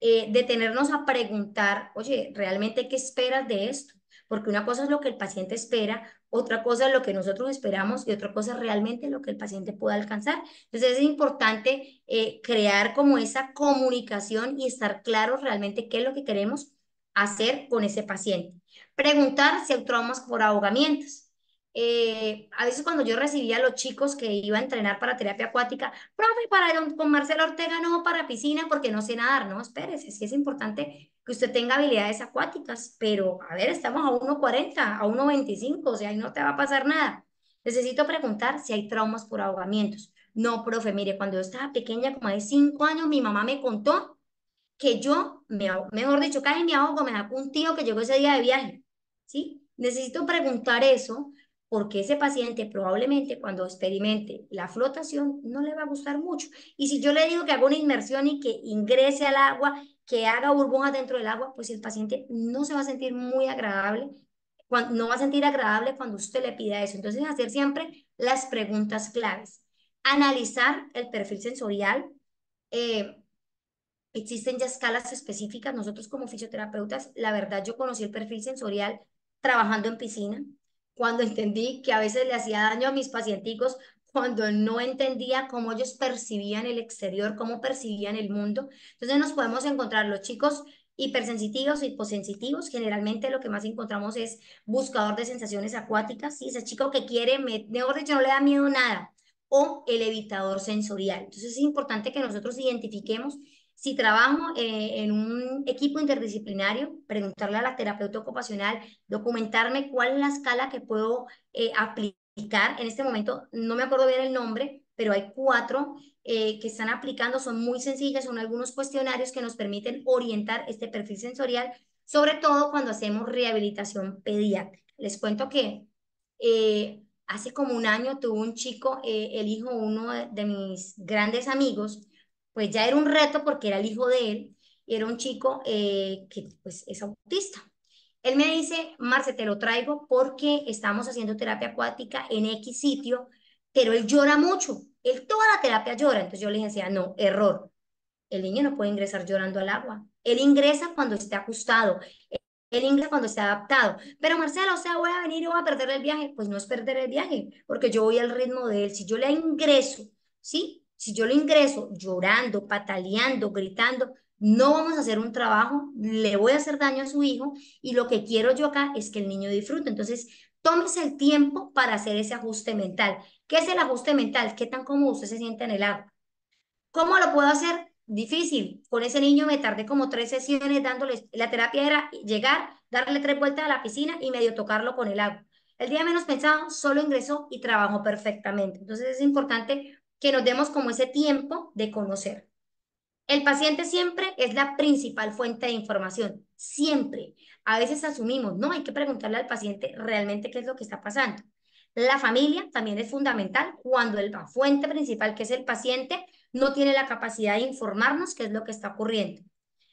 detenernos a preguntar, oye, ¿realmente qué esperas de esto? Porque una cosa es lo que el paciente espera, otra cosa es lo que nosotros esperamos y otra cosa es realmente lo que el paciente pueda alcanzar. Entonces es importante crear como esa comunicación y estar claros realmente qué es lo que queremos hacer con ese paciente. Preguntar si hay traumas por ahogamientos. A veces cuando yo recibía a los chicos que iba a entrenar para terapia acuática, profe, con Marcela Ortega no para piscina porque no sé nadar. No, espérese, sí es importante que usted tenga habilidades acuáticas, pero a ver, estamos a 1,40, a 1,25, o sea, ahí no te va a pasar nada. Necesito preguntar si hay traumas por ahogamientos. No, profe, mire, cuando yo estaba pequeña, como de 5 años, mi mamá me contó que yo, mejor dicho, casi me ahogo, me da un tío que llegó ese día de viaje, ¿sí? Necesito preguntar eso porque ese paciente probablemente cuando experimente la flotación no le va a gustar mucho. Y si yo le digo que haga una inmersión y que ingrese al agua, que haga burbujas dentro del agua, pues el paciente no se va a sentir muy agradable, no va a sentir agradable cuando usted le pida eso. Entonces, hacer siempre las preguntas claves. Analizar el perfil sensorial. eh, Existen ya escalas específicas. Nosotros como fisioterapeutas, la verdad, yo conocí el perfil sensorial trabajando en piscina, cuando entendí que a veces le hacía daño a mis pacienticos, cuando no entendía cómo ellos percibían el exterior, cómo percibían el mundo. Entonces nos podemos encontrar los chicos hipersensitivos, hiposensitivos. Generalmente lo que más encontramos es buscador de sensaciones acuáticas, y ese chico que quiere, mejor dicho, no le da miedo nada. O el evitador sensorial. Entonces es importante que nosotros identifiquemos si trabajo en un equipo interdisciplinario, preguntarle a la terapeuta ocupacional, documentarme cuál es la escala que puedo aplicar. En este momento no me acuerdo bien el nombre, pero hay 4 que están aplicando, son muy sencillas, son algunos cuestionarios que nos permiten orientar este perfil sensorial, sobre todo cuando hacemos rehabilitación pediátrica. Les cuento que hace como un año tuvo un chico, el hijo, uno de mis grandes amigos, pues ya era un reto porque era el hijo de él, y era un chico que pues es autista. Él me dice, Marce, te lo traigo porque estamos haciendo terapia acuática en X sitio, pero él llora mucho, él toda la terapia llora. Entonces yo le decía, no, error, el niño no puede ingresar llorando al agua, él ingresa cuando esté ajustado, él ingresa cuando esté adaptado. Pero Marcelo, o sea, voy a venir y voy a perder el viaje. Pues no es perder el viaje, porque yo voy al ritmo de él. Si yo le ingreso, ¿sí? Si yo lo ingreso llorando, pataleando, gritando, no vamos a hacer un trabajo, le voy a hacer daño a su hijo, y lo que quiero yo acá es que el niño disfrute. Entonces, tómese el tiempo para hacer ese ajuste mental. ¿Qué es el ajuste mental? ¿Qué tan cómodo usted se siente en el agua? ¿Cómo lo puedo hacer? Difícil. Con ese niño me tardé como 3 sesiones dándole, la terapia era llegar, darle 3 vueltas a la piscina y medio tocarlo con el agua. El día menos pensado, solo ingresó y trabajó perfectamente. Entonces es importante que nos demos como ese tiempo de conocer. El paciente siempre es la principal fuente de información, siempre. A veces asumimos, no, hay que preguntarle al paciente realmente qué es lo que está pasando. La familia también es fundamental cuando la fuente principal, que es el paciente, no tiene la capacidad de informarnos qué es lo que está ocurriendo.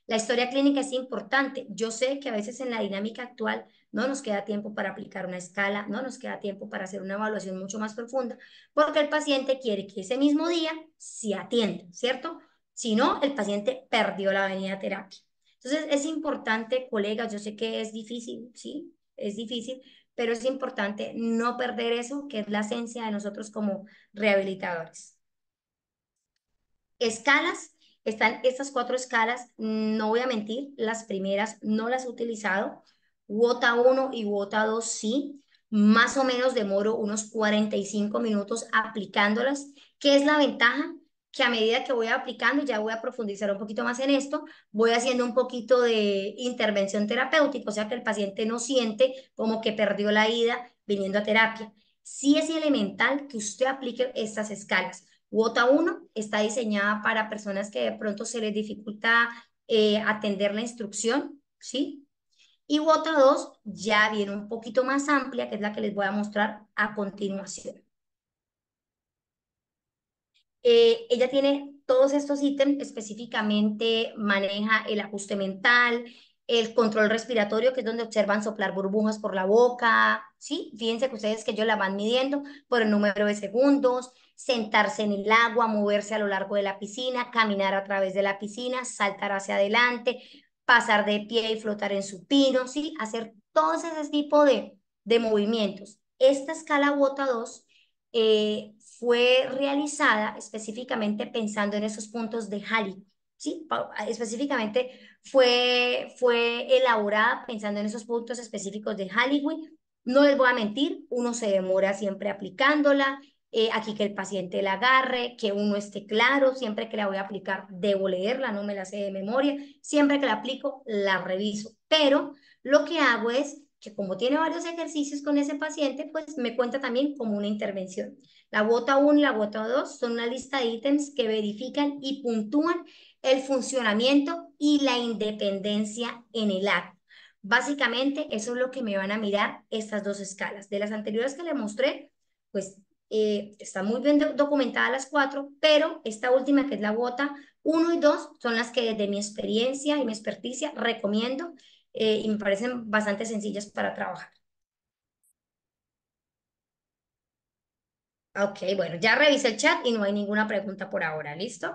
La historia clínica es importante. Yo sé que a veces en la dinámica actual no nos queda tiempo para aplicar una escala, no nos queda tiempo para hacer una evaluación mucho más profunda, porque el paciente quiere que ese mismo día se atienda, ¿cierto? Si no, el paciente perdió la venida a terapia. Entonces, es importante, colegas, yo sé que es difícil, ¿sí? es difícil, pero es importante no perder eso, que es la esencia de nosotros como rehabilitadores. Escalas, están estas cuatro escalas, no voy a mentir, las primeras no las he utilizado, WOTA 1 y WOTA 2 sí, más o menos demoro unos 45 minutos aplicándolas. ¿Qué es la ventaja? Que a medida que voy aplicando, ya voy a profundizar un poquito más en esto, voy haciendo un poquito de intervención terapéutica, o sea que el paciente no siente como que perdió la ida viniendo a terapia. Sí es elemental que usted aplique estas escalas. WOTA 1 está diseñada para personas que de pronto se les dificulta atender la instrucción, ¿sí? Y WOTA 2 ya viene un poquito más amplia, que es la que les voy a mostrar a continuación. Ella tiene todos estos ítems, específicamente maneja el ajuste mental, el control respiratorio, que es donde observan soplar burbujas por la boca, ¿sí? Fíjense que ustedes que ellos la van midiendo por el número de segundos, sentarse en el agua, moverse a lo largo de la piscina, caminar a través de la piscina, saltar hacia adelante, pasar de pie y flotar en supino, ¿sí? Hacer todos ese tipo de movimientos. Esta escala WOTA 2 fue realizada específicamente pensando en esos puntos de Halley, ¿sí? Específicamente fue elaborada pensando en esos puntos específicos de Halliwell. No les voy a mentir, uno se demora siempre aplicándola, aquí que el paciente la agarre, que uno esté claro, siempre que la voy a aplicar debo leerla, no me la sé de memoria, siempre que la aplico la reviso, pero lo que hago es que como tiene varios ejercicios con ese paciente, pues me cuenta también como una intervención. La WOTA 1 y la WOTA 2 son una lista de ítems que verifican y puntúan el funcionamiento y la independencia en el acto. Básicamente, eso es lo que me van a mirar estas dos escalas. De las anteriores que le mostré, pues están muy bien documentadas las cuatro, pero esta última, que es la WOTA 1 y 2, son las que desde mi experiencia y mi experticia recomiendo y me parecen bastante sencillas para trabajar. Ok, bueno, ya revisé el chat y no hay ninguna pregunta por ahora, ¿listo?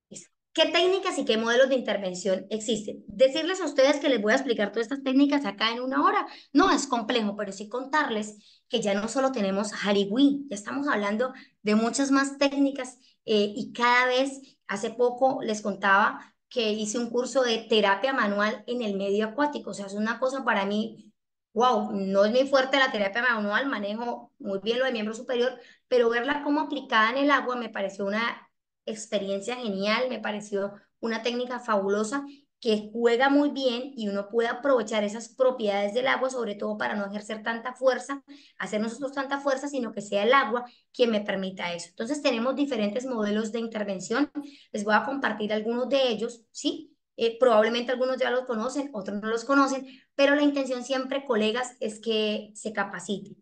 Listo. ¿Qué técnicas y qué modelos de intervención existen? Decirles a ustedes que les voy a explicar todas estas técnicas acá en una hora no es complejo, pero sí contarles que ya no solo tenemos Halloween, ya estamos hablando de muchas más técnicas y cada vez, hace poco les contaba que hice un curso de terapia manual en el medio acuático, o sea, es una cosa para mí, wow, no es muy fuerte la terapia manual, manejo muy bien lo de miembro superior, pero verla como aplicada en el agua me pareció una experiencia genial, me pareció una técnica fabulosa que juega muy bien y uno puede aprovechar esas propiedades del agua, sobre todo para no ejercer tanta fuerza, hacer nosotros tanta fuerza, sino que sea el agua quien me permita eso. Entonces tenemos diferentes modelos de intervención, les voy a compartir algunos de ellos, ¿sí? Probablemente algunos ya los conocen, otros no los conocen, pero la intención siempre, colegas, es que se capaciten,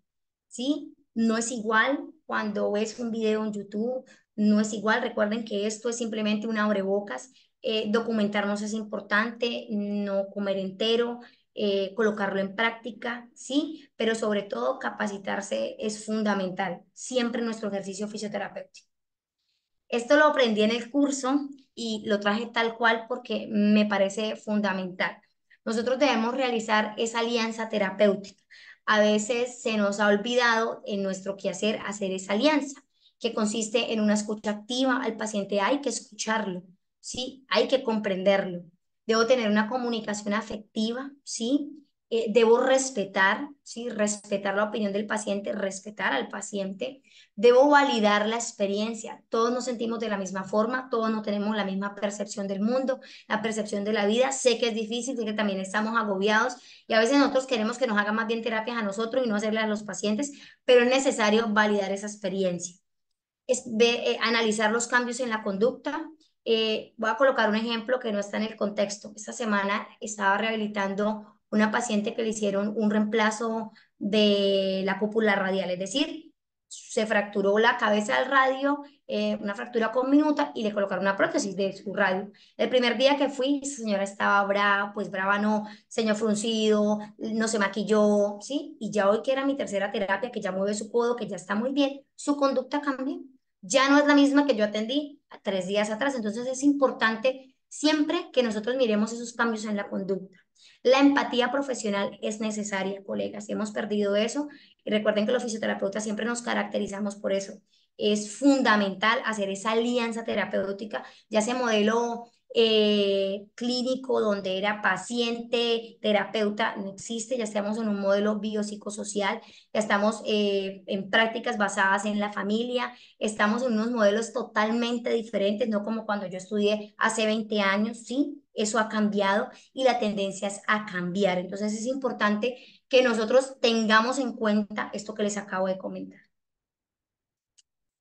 ¿sí? No es igual cuando ves un video en YouTube, no es igual. Recuerden que esto es simplemente una abrebocas. Documentarnos es importante, no comer entero, colocarlo en práctica, ¿sí? Pero sobre todo capacitarse es fundamental, siempre en nuestro ejercicio fisioterapéutico. Esto lo aprendí en el curso y lo traje tal cual porque me parece fundamental. Nosotros debemos realizar esa alianza terapéutica. A veces se nos ha olvidado en nuestro quehacer hacer esa alianza, que consiste en una escucha activa al paciente. Hay que escucharlo, ¿sí? Hay que comprenderlo. Debo tener una comunicación afectiva, ¿sí? Debo respetar, ¿sí? Respetar la opinión del paciente, respetar al paciente. Debo validar la experiencia. Todos nos sentimos de la misma forma, todos no tenemos la misma percepción del mundo, la percepción de la vida. Sé que es difícil, sé que también estamos agobiados y a veces nosotros queremos que nos hagan más bien terapias a nosotros y no hacerle a los pacientes, pero es necesario validar esa experiencia. Analizar los cambios en la conducta. Voy a colocar un ejemplo que no está en el contexto. Esta semana estaba rehabilitando una paciente que le hicieron un reemplazo de la cúpula radial, es decir, se fracturó la cabeza del radio, una fractura conminuta y le colocaron una prótesis de su radio. El primer día que fui, esa señora estaba brava, pues brava no, ceño fruncido, no se maquilló, ¿sí? Y ya hoy que era mi tercera terapia, que ya mueve su codo, que ya está muy bien, su conducta cambió. Ya no es la misma que yo atendí 3 días atrás, entonces es importante siempre que nosotros miremos esos cambios en la conducta. La empatía profesional es necesaria, colegas. Si hemos perdido eso, y recuerden que los fisioterapeutas siempre nos caracterizamos por eso. Es fundamental hacer esa alianza terapéutica, ya sea modelo clínico donde era paciente, terapeuta, no existe, ya estamos en un modelo biopsicosocial, ya estamos en prácticas basadas en la familia, estamos en unos modelos totalmente diferentes, no como cuando yo estudié hace 20 años, sí, eso ha cambiado y la tendencia es a cambiar. Entonces es importante que nosotros tengamos en cuenta esto que les acabo de comentar.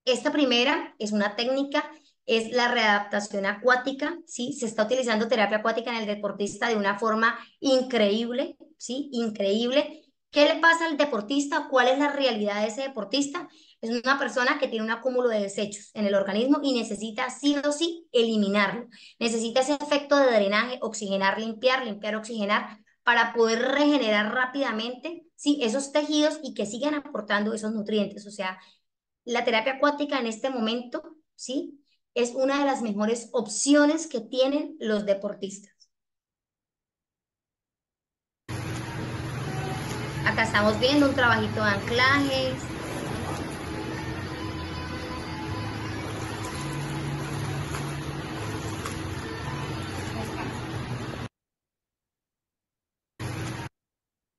Esta primera es una técnica, es la readaptación acuática, ¿sí? Se está utilizando terapia acuática en el deportista de una forma increíble, ¿sí? Increíble. ¿Qué le pasa al deportista? ¿Cuál es la realidad de ese deportista? Es una persona que tiene un acúmulo de desechos en el organismo y necesita sí o sí eliminarlo. Necesita ese efecto de drenaje, oxigenar, limpiar, limpiar, oxigenar, para poder regenerar rápidamente, ¿sí? Esos tejidos y que sigan aportando esos nutrientes. O sea, la terapia acuática en este momento, ¿sí? Es una de las mejores opciones que tienen los deportistas. Acá estamos viendo un trabajito de anclajes.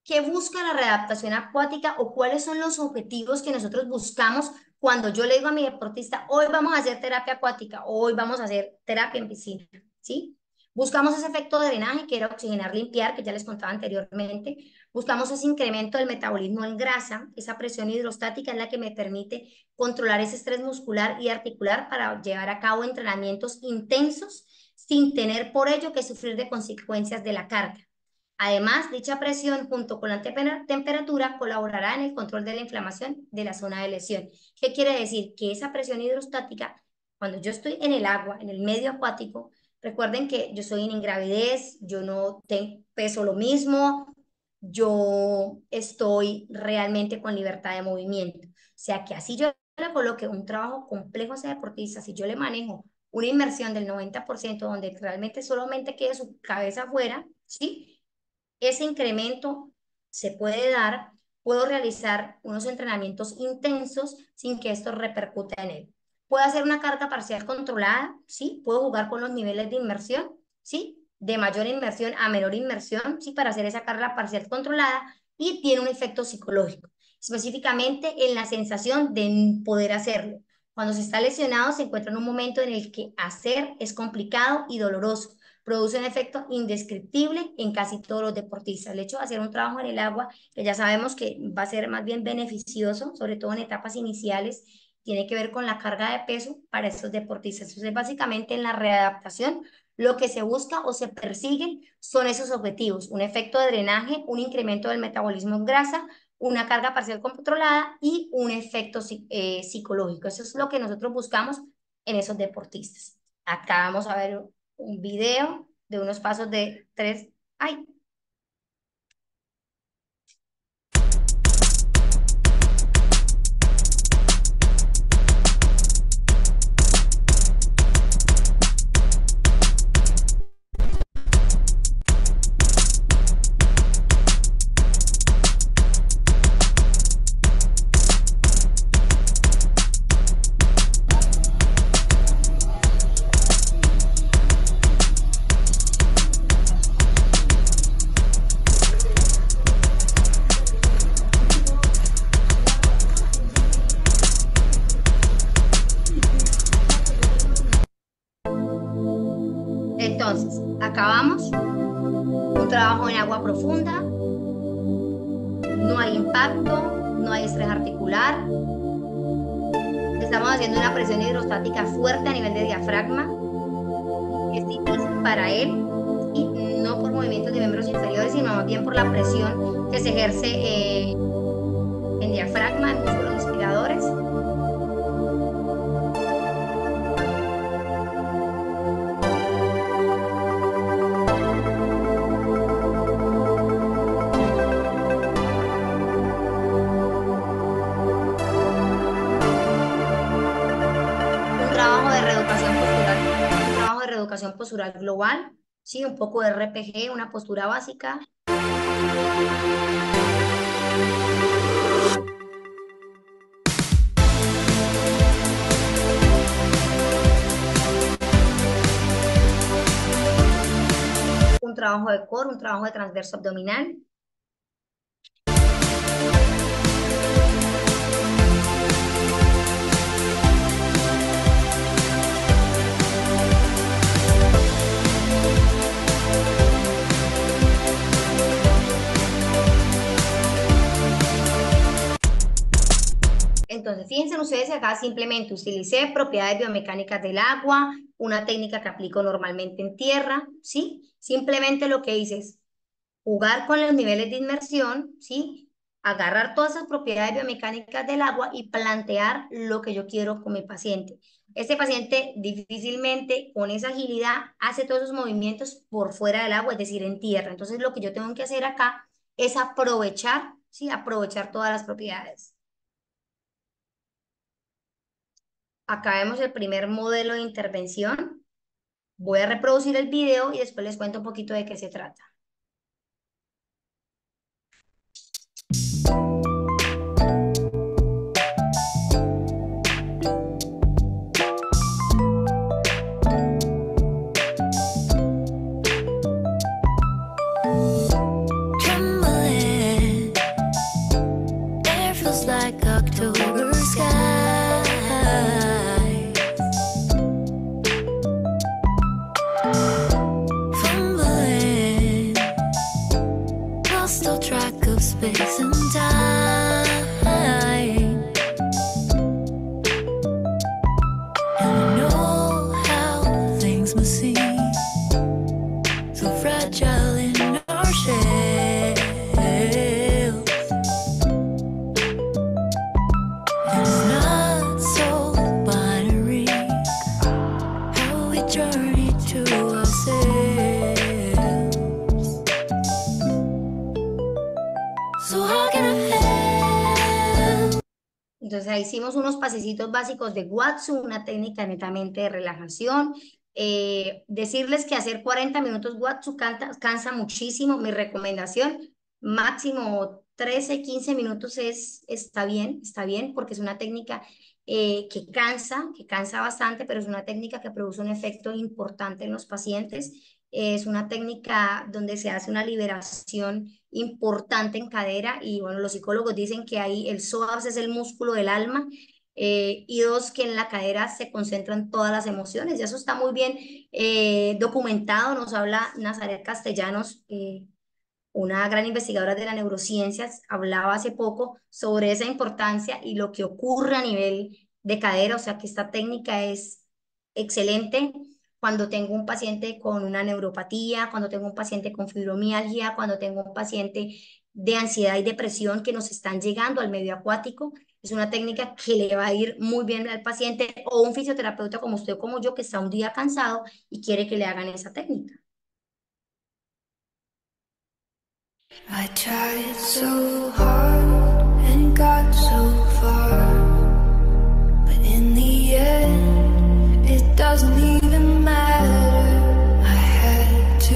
¿Qué busca la readaptación acuática o cuáles son los objetivos que nosotros buscamos cuando yo le digo a mi deportista, hoy vamos a hacer terapia acuática, hoy vamos a hacer terapia en piscina, ¿sí? Buscamos ese efecto de drenaje, que era oxigenar, limpiar, que ya les contaba anteriormente. Buscamos ese incremento del metabolismo en grasa, esa presión hidrostática es la que me permite controlar ese estrés muscular y articular para llevar a cabo entrenamientos intensos sin tener por ello que sufrir de consecuencias de la carga. Además, dicha presión junto con la temperatura colaborará en el control de la inflamación de la zona de lesión. ¿Qué quiere decir? Que esa presión hidrostática, cuando yo estoy en el agua, en el medio acuático, recuerden que yo soy en ingravidez, yo no peso lo mismo, yo estoy realmente con libertad de movimiento. O sea que así yo le coloque un trabajo complejo a ese deportista, si yo le manejo una inversión del 90% donde realmente solamente quede su cabeza afuera, ¿sí? Ese incremento se puede dar, puedo realizar unos entrenamientos intensos sin que esto repercuta en él. Puedo hacer una carga parcial controlada, ¿sí? Puedo jugar con los niveles de inmersión, ¿sí? De mayor inmersión a menor inmersión, ¿sí? Para hacer esa carga parcial controlada y tiene un efecto psicológico, específicamente en la sensación de poder hacerlo. Cuando se está lesionado se encuentra en un momento en el que hacer es complicado y doloroso, produce un efecto indescriptible en casi todos los deportistas. El hecho de hacer un trabajo en el agua, que ya sabemos que va a ser más bien beneficioso, sobre todo en etapas iniciales, tiene que ver con la carga de peso para estos deportistas. Entonces, básicamente en la readaptación, lo que se busca o se persigue son esos objetivos, un efecto de drenaje, un incremento del metabolismo en grasa, una carga parcial controlada y un efecto psicológico. Eso es lo que nosotros buscamos en esos deportistas. Acá vamos a ver un video de unos pasos de tres. Ay, entonces, acabamos un trabajo en agua profunda, no hay impacto, no hay estrés articular, estamos haciendo una presión hidrostática fuerte a nivel de diafragma, es difícil para él y no por movimientos de miembros inferiores, sino más bien por la presión que se ejerce en diafragma, en músculos inspiradores. Un trabajo de reeducación postural postural global, ¿sí? Un poco de RPG, una postura básica. Un trabajo de core, un trabajo de transverso abdominal. Entonces, fíjense ustedes que acá simplemente utilicé propiedades biomecánicas del agua, una técnica que aplico normalmente en tierra, ¿sí? Simplemente lo que hice es jugar con los niveles de inmersión, ¿sí? Agarrar todas esas propiedades biomecánicas del agua y plantear lo que yo quiero con mi paciente. Este paciente difícilmente con esa agilidad hace todos esos movimientos por fuera del agua, es decir, en tierra. Entonces, lo que yo tengo que hacer acá es aprovechar, ¿sí? Aprovechar todas las propiedades. Acá vemos el primer modelo de intervención. Voy a reproducir el video y después les cuento un poquito de qué se trata. Trembling, air feels like October sky. Fumbling, lost all track of space and time. And I know how things must seem so fragile in our shells. And it's not so binary how we journey to ourselves. So how can I help? Entonces, ahí hicimos unos pasecitos básicos de Watsu, una técnica netamente de relajación. Decirles que hacer 40 minutos Watsu cansa muchísimo. Mi recomendación, máximo 13, 15 minutos está bien, porque es una técnica que cansa bastante, pero es una técnica que produce un efecto importante en los pacientes. Es una técnica donde se hace una liberación importante en cadera y bueno, los psicólogos dicen que ahí el psoas es el músculo del alma y dos, que en la cadera se concentran todas las emociones. Y eso está muy bien documentado, nos habla Nazaret Castellanos, una gran investigadora de las neurociencias, hablaba hace poco sobre esa importancia y lo que ocurre a nivel de cadera, o sea que esta técnica es excelente cuando tengo un paciente con una neuropatía, cuando tengo un paciente con fibromialgia, cuando tengo un paciente de ansiedad y depresión que nos están llegando al medio acuático. Es una técnica que le va a ir muy bien al paciente o un fisioterapeuta como usted o como yo que está un día cansado y quiere que le hagan esa técnica. I tried so hard and got so far, but in the end, it doesn't even matter. I had to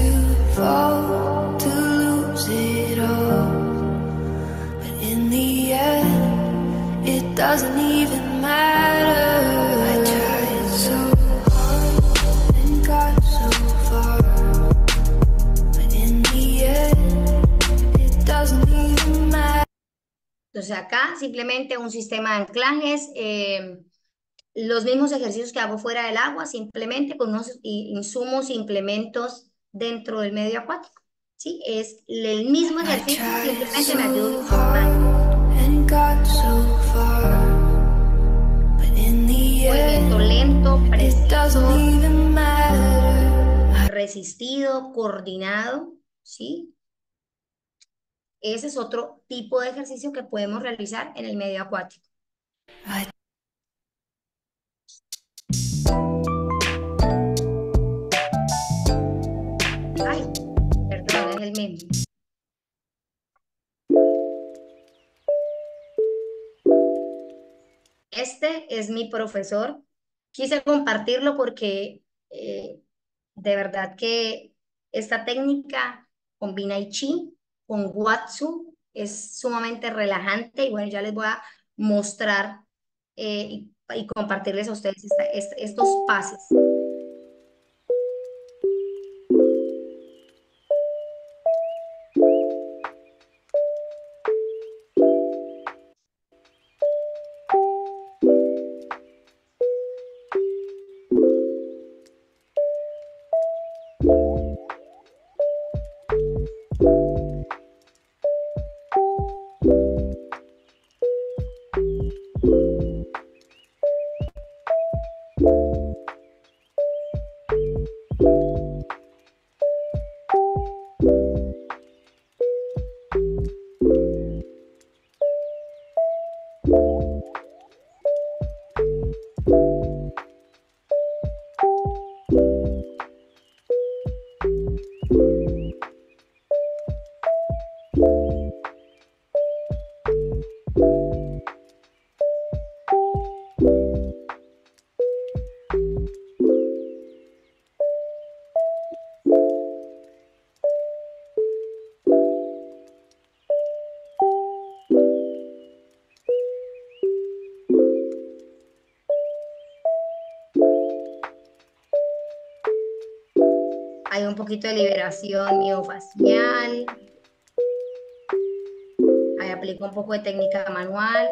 fall to lose it all, but in the end, it doesn't even matter. I tried so hard and got so far, but in the end, it doesn't even matter. Entonces acá simplemente un sistema de anclajes, los mismos ejercicios que hago fuera del agua, simplemente con unos insumos, implementos dentro del medio acuático. ¿Sí? Es el mismo I ejercicio, tried simplemente me ayudo so informando. hard and got so far, but in the Movimiento end, lento, it doesn't preciso, even matter. resistido, coordinado, ¿sí? Ese es otro tipo de ejercicio que podemos realizar en el medio acuático. I Ay, perdón, es el mismo. Este es mi profesor. Quise compartirlo porque De verdad que esta técnica combina I Chi con Watsu, es sumamente relajante y bueno, ya les voy a mostrar y compartirles a ustedes estos pases. Hay un poquito de liberación miofacial. Ahí aplico un poco de técnica manual.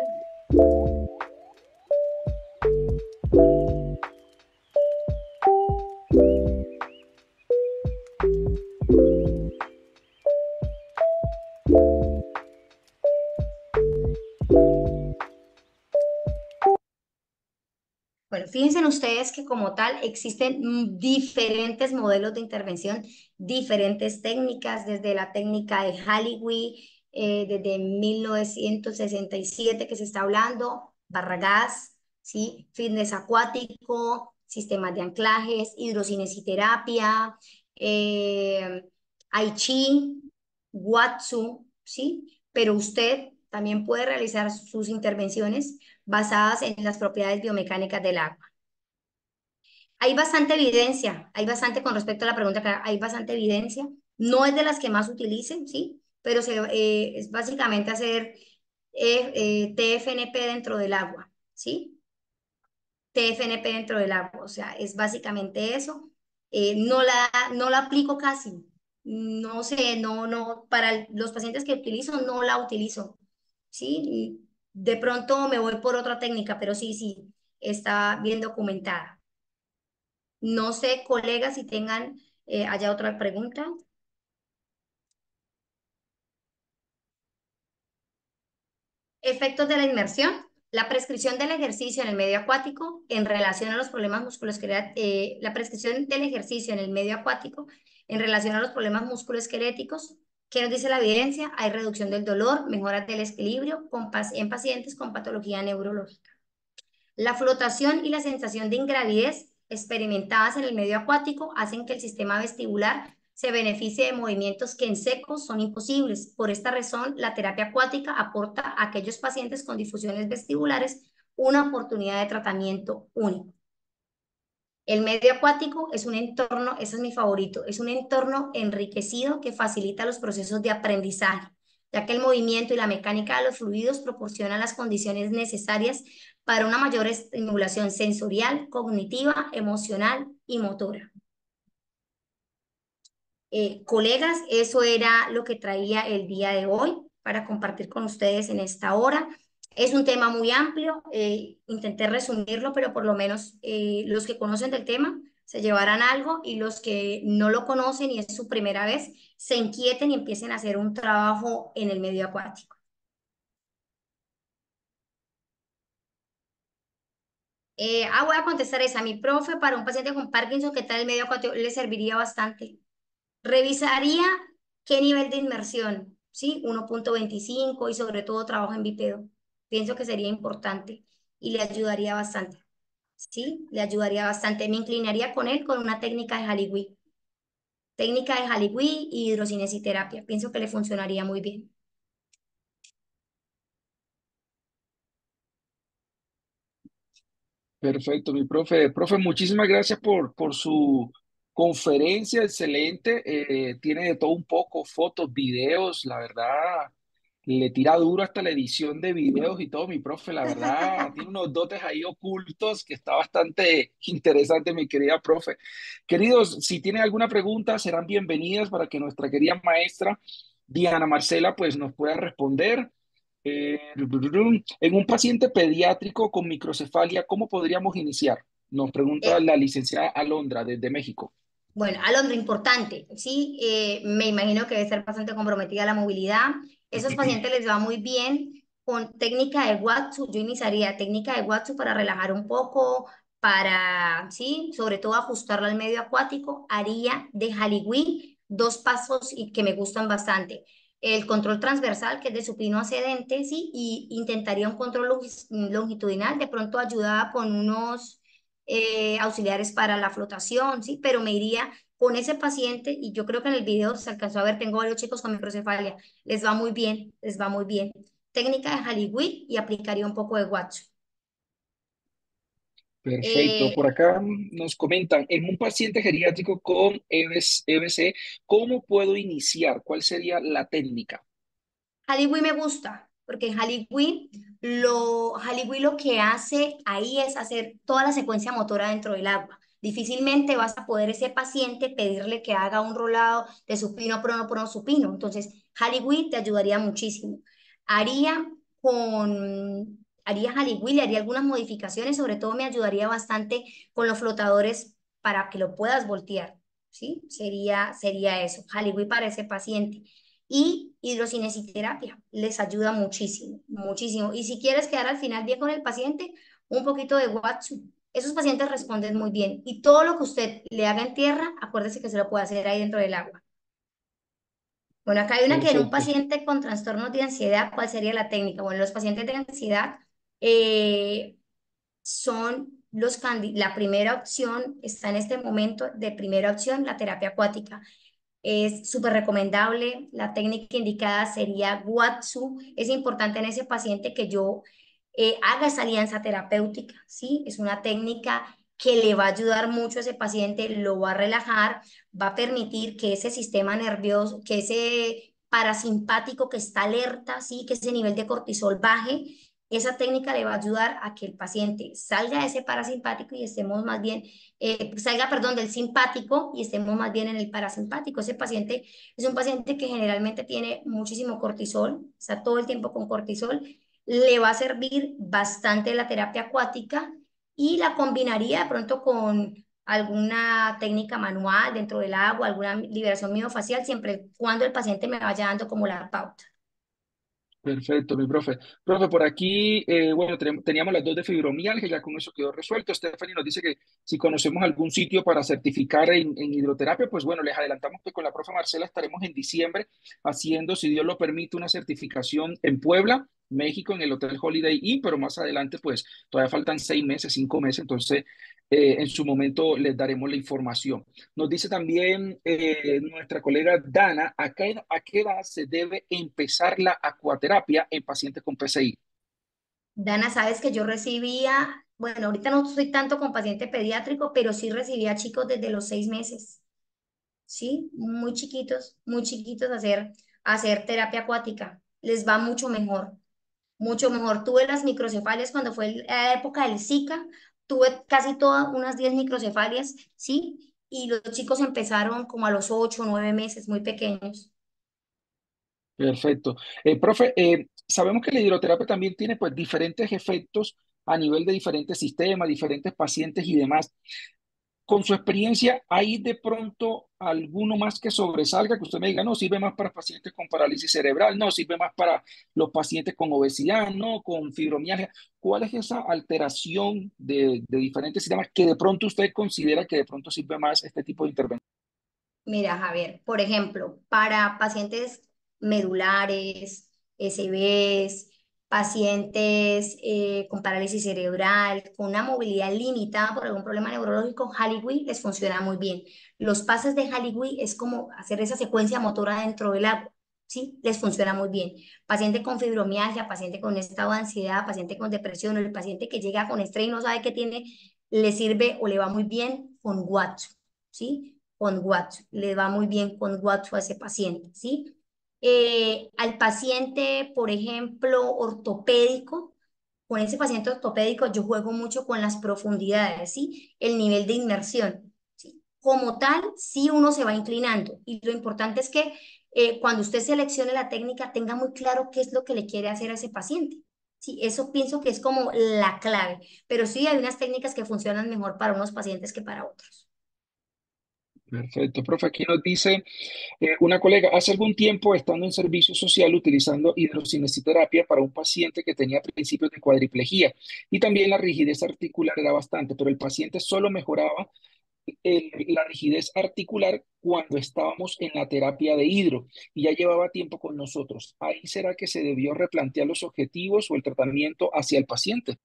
Bueno, fíjense ustedes que como tal existen diferentes modelos de intervención, diferentes técnicas, desde la técnica de Halliway, desde 1967 que se está hablando, Barragás, ¿sí? Fitness acuático, sistemas de anclajes, hidrocinesiterapia, Tai Chi, Watsu, ¿sí? Pero usted también puede realizar sus intervenciones basadas en las propiedades biomecánicas del agua. Hay bastante evidencia, hay bastante con respecto a la pregunta que hay bastante evidencia. No es de las que más utilicen, ¿sí? Pero es básicamente hacer TFNP dentro del agua, ¿sí? TFNP dentro del agua, o sea, es básicamente eso. No la aplico casi, no sé, para los pacientes que utilizo, no la utilizo, ¿sí? De pronto me voy por otra técnica, pero sí, sí, está bien documentada. No sé, colegas, si tengan allá otra pregunta. Efectos de la inmersión. La prescripción del ejercicio en el medio acuático en relación a los problemas musculoesqueléticos, la prescripción del ejercicio en el medio acuático en relación a los problemas musculoesqueléticos. ¿Qué nos dice la evidencia? Hay reducción del dolor, mejora del equilibrio en pacientes con patología neurológica. La flotación y la sensación de ingravidez experimentadas en el medio acuático hacen que el sistema vestibular se beneficie de movimientos que en secos son imposibles. Por esta razón, la terapia acuática aporta a aquellos pacientes con difusiones vestibulares una oportunidad de tratamiento único. El medio acuático es un entorno, ese es mi favorito, es un entorno enriquecido que facilita los procesos de aprendizaje, ya que el movimiento y la mecánica de los fluidos proporcionan las condiciones necesarias para una mayor estimulación sensorial, cognitiva, emocional y motora. Colegas, eso era lo que traía el día de hoy para compartir con ustedes en esta hora. Es un tema muy amplio, intenté resumirlo, pero por lo menos los que conocen del tema se llevarán algo y los que no lo conocen y es su primera vez, se inquieten y empiecen a hacer un trabajo en el medio acuático. Voy a contestar esa. Mi profe, para un paciente con Parkinson, ¿qué tal el medio acuático? Le serviría bastante. Revisaría qué nivel de inmersión, ¿sí? 1.25 y sobre todo trabajo en bípedo. Pienso que sería importante y le ayudaría bastante, ¿sí? Le ayudaría bastante. Me inclinaría con él con una técnica de Halliway. Técnica de Halliway y hidrocinesiterapia. Pienso que le funcionaría muy bien. Perfecto, mi profe. Profe, muchísimas gracias por su conferencia excelente, tiene de todo un poco, fotos, videos, la verdad, le tira duro hasta la edición de videos y todo, mi profe, la verdad, tiene unos dotes ahí ocultos que está bastante interesante, mi querida profe. Queridos, si tienen alguna pregunta, serán bienvenidas para que nuestra querida maestra Diana Marcela pues nos pueda responder. En un paciente pediátrico con microcefalia, ¿cómo podríamos iniciar? Nos pregunta Eh, la licenciada Alondra desde México. Bueno, Alondra, importante, ¿sí? Me imagino que debe ser bastante comprometida la movilidad. Esos pacientes les va muy bien con técnica de Watsu. Yo iniciaría técnica de Watsu para relajar un poco, para, ¿sí? Sobre todo ajustarla al medio acuático. Haría de Haliwin 2 pasos y que me gustan bastante. El control transversal, que es de supino ascendente, ¿sí? Y intentaría un control longitudinal, de pronto ayudada con unos auxiliares para la flotación, ¿sí? Pero me iría con ese paciente y yo creo que en el video se alcanzó a ver, tengo varios chicos con microcefalia, les va muy bien, les va muy bien. Técnica de Hollywood y aplicaría un poco de Watch. Perfecto. Por Eh, acá nos comentan, en un paciente geriátrico con EBC, ¿cómo puedo iniciar? ¿Cuál sería la técnica? Hollywood me gusta, porque Hollywood lo que hace ahí es hacer toda la secuencia motora dentro del agua. Difícilmente vas a poder ese paciente pedirle que haga un rolado de supino, prono, prono, supino. Entonces, Hollywood te ayudaría muchísimo. Haría haría Hollywood, le haría algunas modificaciones, sobre todo me ayudaría bastante con los flotadores para que lo puedas voltear, ¿sí? Sería eso, Hollywood para ese paciente y hidrocinesiterapia. Les ayuda muchísimo, muchísimo. Y si quieres quedar al final bien con el paciente, un poquito de Watsu. Esos pacientes responden muy bien. Y todo lo que usted le haga en tierra, acuérdese que se lo puede hacer ahí dentro del agua. Bueno, acá hay una que en un Perfecto. paciente con trastornos de ansiedad, ¿cuál sería la técnica? Bueno, los pacientes de ansiedad eh, son la primera opción, está en este momento de primera opción la terapia acuática. Es súper recomendable. La técnica indicada sería Watsu. Es importante en ese paciente que yo haga esa alianza terapéutica, ¿sí? Es una técnica que le va a ayudar mucho a ese paciente, lo va a relajar, va a permitir que ese sistema nervioso, que ese parasimpático que está alerta, ¿sí? Que ese nivel de cortisol baje. Esa técnica le va a ayudar a que el paciente salga de ese parasimpático y estemos más bien salga, perdón, del simpático y estemos más bien en el parasimpático. Ese paciente es un paciente que generalmente tiene muchísimo cortisol, está todo el tiempo con cortisol, le va a servir bastante la terapia acuática y la combinaría de pronto con alguna técnica manual dentro del agua, alguna liberación miofacial, siempre y cuando el paciente me vaya dando como la pauta. Perfecto, mi profe. Profe, por aquí, bueno, teníamos las dos de fibromialgia, ya con eso quedó resuelto. Stephanie nos dice que si conocemos algún sitio para certificar en hidroterapia, pues bueno, les adelantamos que con la profe Marcela estaremos en diciembre haciendo, si Dios lo permite, una certificación en Puebla, México, en el Hotel Holiday Inn, pero más adelante, pues todavía faltan 6 meses, 5 meses, entonces en su momento les daremos la información. Nos dice también nuestra colega Dana, a qué edad se debe empezar la acuaterapia en pacientes con PCI? Dana, sabes que yo recibía, bueno, ahorita no estoy tanto con paciente pediátrico, pero sí recibía chicos desde los 6 meses. ¿Sí? Muy chiquitos hacer terapia acuática. Les va mucho mejor, mucho mejor. Tuve las microcefalias cuando fue la época del Zika, tuve casi todas unas 10 microcefalias, ¿sí? Y los chicos empezaron como a los 8 o 9 meses, muy pequeños. Perfecto. Profe, sabemos que la hidroterapia también tiene pues diferentes efectos a nivel de diferentes sistemas, diferentes pacientes y demás. Con su experiencia, ¿hay de pronto alguno más que sobresalga, que usted me diga, no, sirve más para pacientes con parálisis cerebral, no, sirve más para los pacientes con obesidad, no, con fibromialgia? ¿Cuál es esa alteración de diferentes sistemas que de pronto usted considera que de pronto sirve más este tipo de intervención? Mira, Javier, por ejemplo, para pacientes medulares, SBs, pacientes con parálisis cerebral, con una movilidad limitada por algún problema neurológico, Halliwell les funciona muy bien. Los pases de Halliwell es como hacer esa secuencia motora dentro del agua, ¿sí? Les funciona muy bien. Paciente con fibromialgia, paciente con estado de ansiedad, paciente con depresión, o el paciente que llega con estrés y no sabe qué tiene, le sirve o le va muy bien con Watson, ¿sí? con Watsu, le va muy bien con Watsu a ese paciente, ¿sí? Al paciente, por ejemplo, ortopédico, con ese paciente ortopédico yo juego mucho con las profundidades, ¿sí? El nivel de inmersión, ¿sí? Como tal, sí uno se va inclinando y lo importante es que cuando usted seleccione la técnica tenga muy claro qué es lo que le quiere hacer a ese paciente. Sí, eso pienso que es como la clave, pero sí hay unas técnicas que funcionan mejor para unos pacientes que para otros. Perfecto, profe. Aquí nos dice una colega, hace algún tiempo estando en servicio social utilizando hidrocinesiterapia para un paciente que tenía principios de cuadriplejía y también la rigidez articular era bastante, pero el paciente solo mejoraba la rigidez articular cuando estábamos en la terapia de hidro y ya llevaba tiempo con nosotros. ¿Ahí será que se debió replantear los objetivos o el tratamiento hacia el paciente?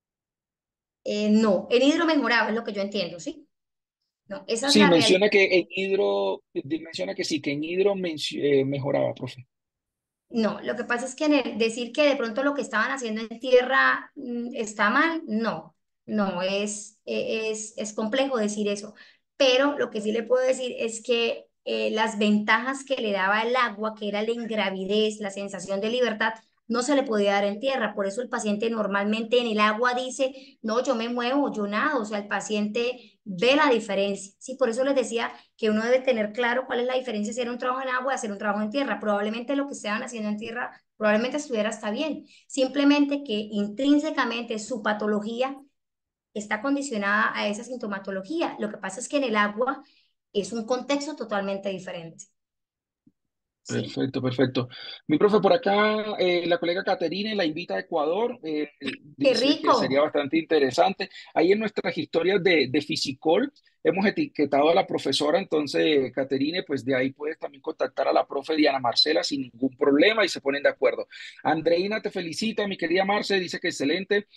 No, el hidro mejoraba, es lo que yo entiendo, ¿sí? No, esa es Sí, la realidad. menciona que en hidro, menciona que sí, que en hidro mejoraba, profe. No, lo que pasa es que en decir que de pronto lo que estaban haciendo en tierra está mal, no, no, es complejo decir eso. Pero lo que sí le puedo decir es que las ventajas que le daba el agua, que era la ingravidez, la sensación de libertad, no se le podía dar en tierra. Por eso el paciente normalmente en el agua dice, no, yo me muevo, yo nado. O sea, el paciente ve la diferencia. Sí, por eso les decía que uno debe tener claro cuál es la diferencia de hacer un trabajo en agua y hacer un trabajo en tierra. Probablemente lo que estaban haciendo en tierra, probablemente estuviera hasta bien. Simplemente que intrínsecamente su patología está condicionada a esa sintomatología. Lo que pasa es que en el agua es un contexto totalmente diferente. ¿Sí? Perfecto, perfecto. Mi profe, por acá la colega Caterine la invita a Ecuador, ¡Qué dice que sería rico! bastante interesante. Ahí en nuestras historias de Fisicol hemos etiquetado a la profesora, entonces Caterine, pues de ahí puedes también contactar a la profe Diana Marcela sin ningún problema y se ponen de acuerdo. Andreina te felicita, mi querida Marce, dice que excelente.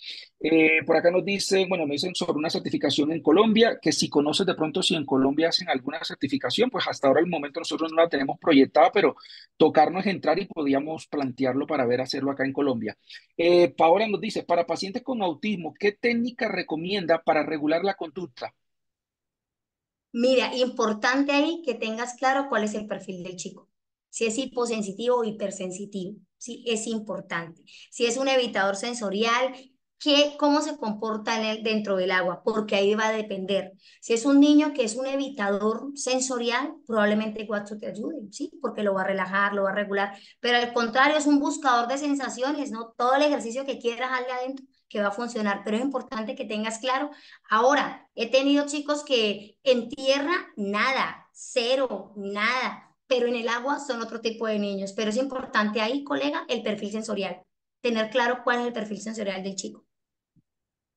Por acá nos dice, bueno, me dicen sobre una certificación en Colombia, que si conoces de pronto si en Colombia hacen alguna certificación, pues hasta ahora el momento nosotros no la tenemos proyectada, pero tocarnos entrar y podíamos plantearlo para ver hacerlo acá en Colombia. Paola nos dice, para pacientes con autismo, ¿qué técnica recomienda para regular la conducta? Mira, importante ahí que tengas claro cuál es el perfil del chico. Si es hiposensitivo o hipersensitivo, sí, es importante. Si es un evitador sensorial, cómo se comporta dentro del agua, porque ahí va a depender. Si es un niño que es un evitador sensorial, probablemente Watsu te ayude, sí, porque lo va a relajar, lo va a regular. Pero al contrario, es un buscador de sensaciones, ¿no? Todo el ejercicio que quieras, hazle adentro, que va a funcionar. Pero es importante que tengas claro. Ahora, he tenido chicos que en tierra, nada, cero, nada, pero en el agua son otro tipo de niños. Pero es importante ahí, colega, el perfil sensorial, tener claro cuál es el perfil sensorial del chico.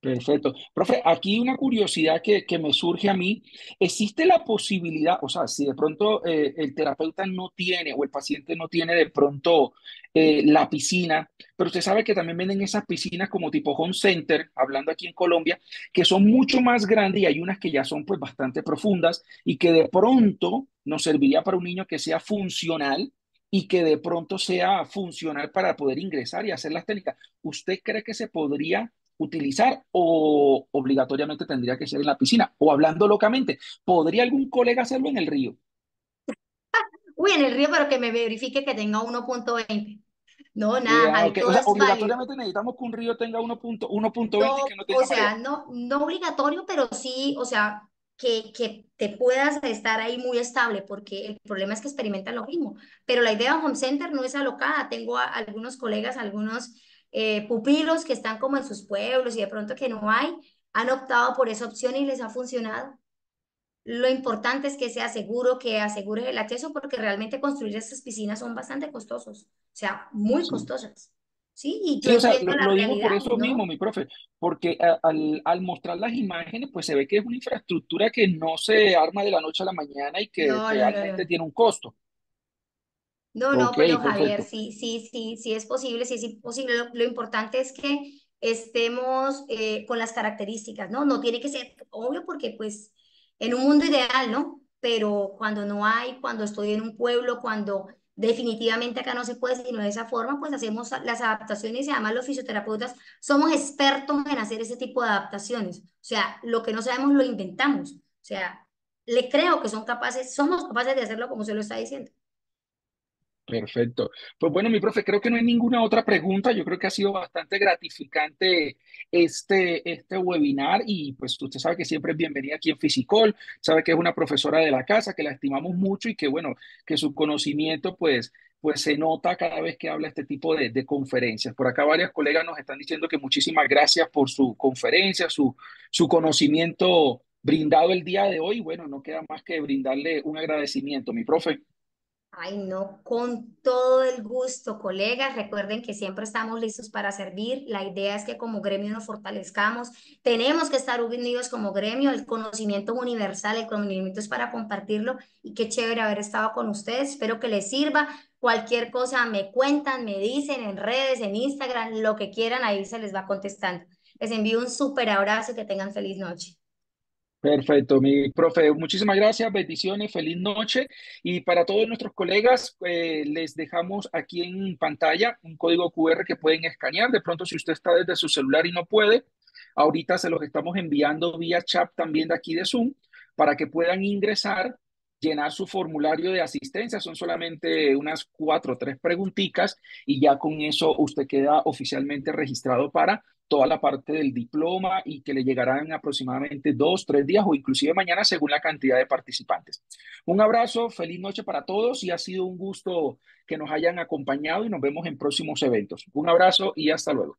Perfecto. Profe, aquí una curiosidad que me surge a mí. ¿Existe la posibilidad, o sea, si de pronto el terapeuta no tiene o el paciente no tiene de pronto la piscina, pero usted sabe que también venden esas piscinas como tipo home center, hablando aquí en Colombia, que son mucho más grandes y hay unas que ya son pues bastante profundas y que de pronto nos serviría para un niño que sea funcional y que de pronto sea funcional para poder ingresar y hacer las técnicas? ¿Usted cree que se podría utilizar o obligatoriamente tendría que ser en la piscina? O hablando locamente, ¿podría algún colega hacerlo en el río? Uy, en el río, pero que me verifique que tenga 1,20. No, nada, Javi, Ok. O todo sea, es válido. obligatoriamente necesitamos que un río tenga 1.20 y que No, no o tenga sea, marea. no obligatorio, pero sí, o sea, que te puedas estar ahí muy estable, porque el problema es que experimentan lo mismo. Pero la idea de Home Center no es alocada. Tengo algunos colegas, algunos pupilos que están como en sus pueblos y de pronto que no hay, han optado por esa opción y les ha funcionado. Lo importante es que sea seguro, que asegures el acceso, porque realmente construir estas piscinas son bastante costosos, o sea, muy Sí. costosas. Sí, y yo Sí, o sea, entiendo la lo digo por realidad, eso mismo, ¿no? mi profe, porque al mostrar las imágenes, pues se ve que es una infraestructura que no se arma de la noche a la mañana y que No, no, no, realmente no. tiene un costo. No, no, Ok, pero Javier, perfecto. sí, sí, sí, sí es posible, sí es posible. Lo importante es que estemos con las características, ¿no? No tiene que ser obvio porque pues en un mundo ideal, ¿no? Pero cuando no hay, cuando estoy en un pueblo, cuando definitivamente acá no se puede sino de esa forma, pues hacemos las adaptaciones y además los fisioterapeutas somos expertos en hacer ese tipo de adaptaciones. O sea, lo que no sabemos lo inventamos. O sea, le creo que son capaces, somos capaces de hacerlo como se lo está diciendo. Perfecto. Pues bueno, mi profe, creo que no hay ninguna otra pregunta. Yo creo que ha sido bastante gratificante este webinar y pues usted sabe que siempre es bienvenida aquí en Fisicol, sabe que es una profesora de la casa, que la estimamos mucho y que bueno, que su conocimiento pues se nota cada vez que habla este tipo de conferencias. Por acá varias colegas nos están diciendo que muchísimas gracias por su conferencia, su conocimiento brindado el día de hoy. Bueno, no queda más que brindarle un agradecimiento, mi profe. Ay, no, con todo el gusto, colegas. Recuerden que siempre estamos listos para servir. La idea es que como gremio nos fortalezcamos. Tenemos que estar unidos como gremio. El conocimiento es universal, el conocimiento es para compartirlo. Y qué chévere haber estado con ustedes. Espero que les sirva. Cualquier cosa me cuentan, me dicen en redes, en Instagram, lo que quieran, ahí se les va contestando. Les envío un súper abrazo y que tengan feliz noche. Perfecto, mi profe, muchísimas gracias, bendiciones, feliz noche. Y para todos nuestros colegas, les dejamos aquí en pantalla un código QR que pueden escanear. De pronto, si usted está desde su celular y no puede, ahorita se los estamos enviando vía chat también de aquí de Zoom para que puedan ingresar, llenar su formulario de asistencia. Son solamente unas 4 o 3 preguntitas y ya con eso usted queda oficialmente registrado para toda la parte del diploma y que le llegarán aproximadamente 2, 3 días o inclusive mañana según la cantidad de participantes. Un abrazo, feliz noche para todos y ha sido un gusto que nos hayan acompañado y nos vemos en próximos eventos. Un abrazo y hasta luego.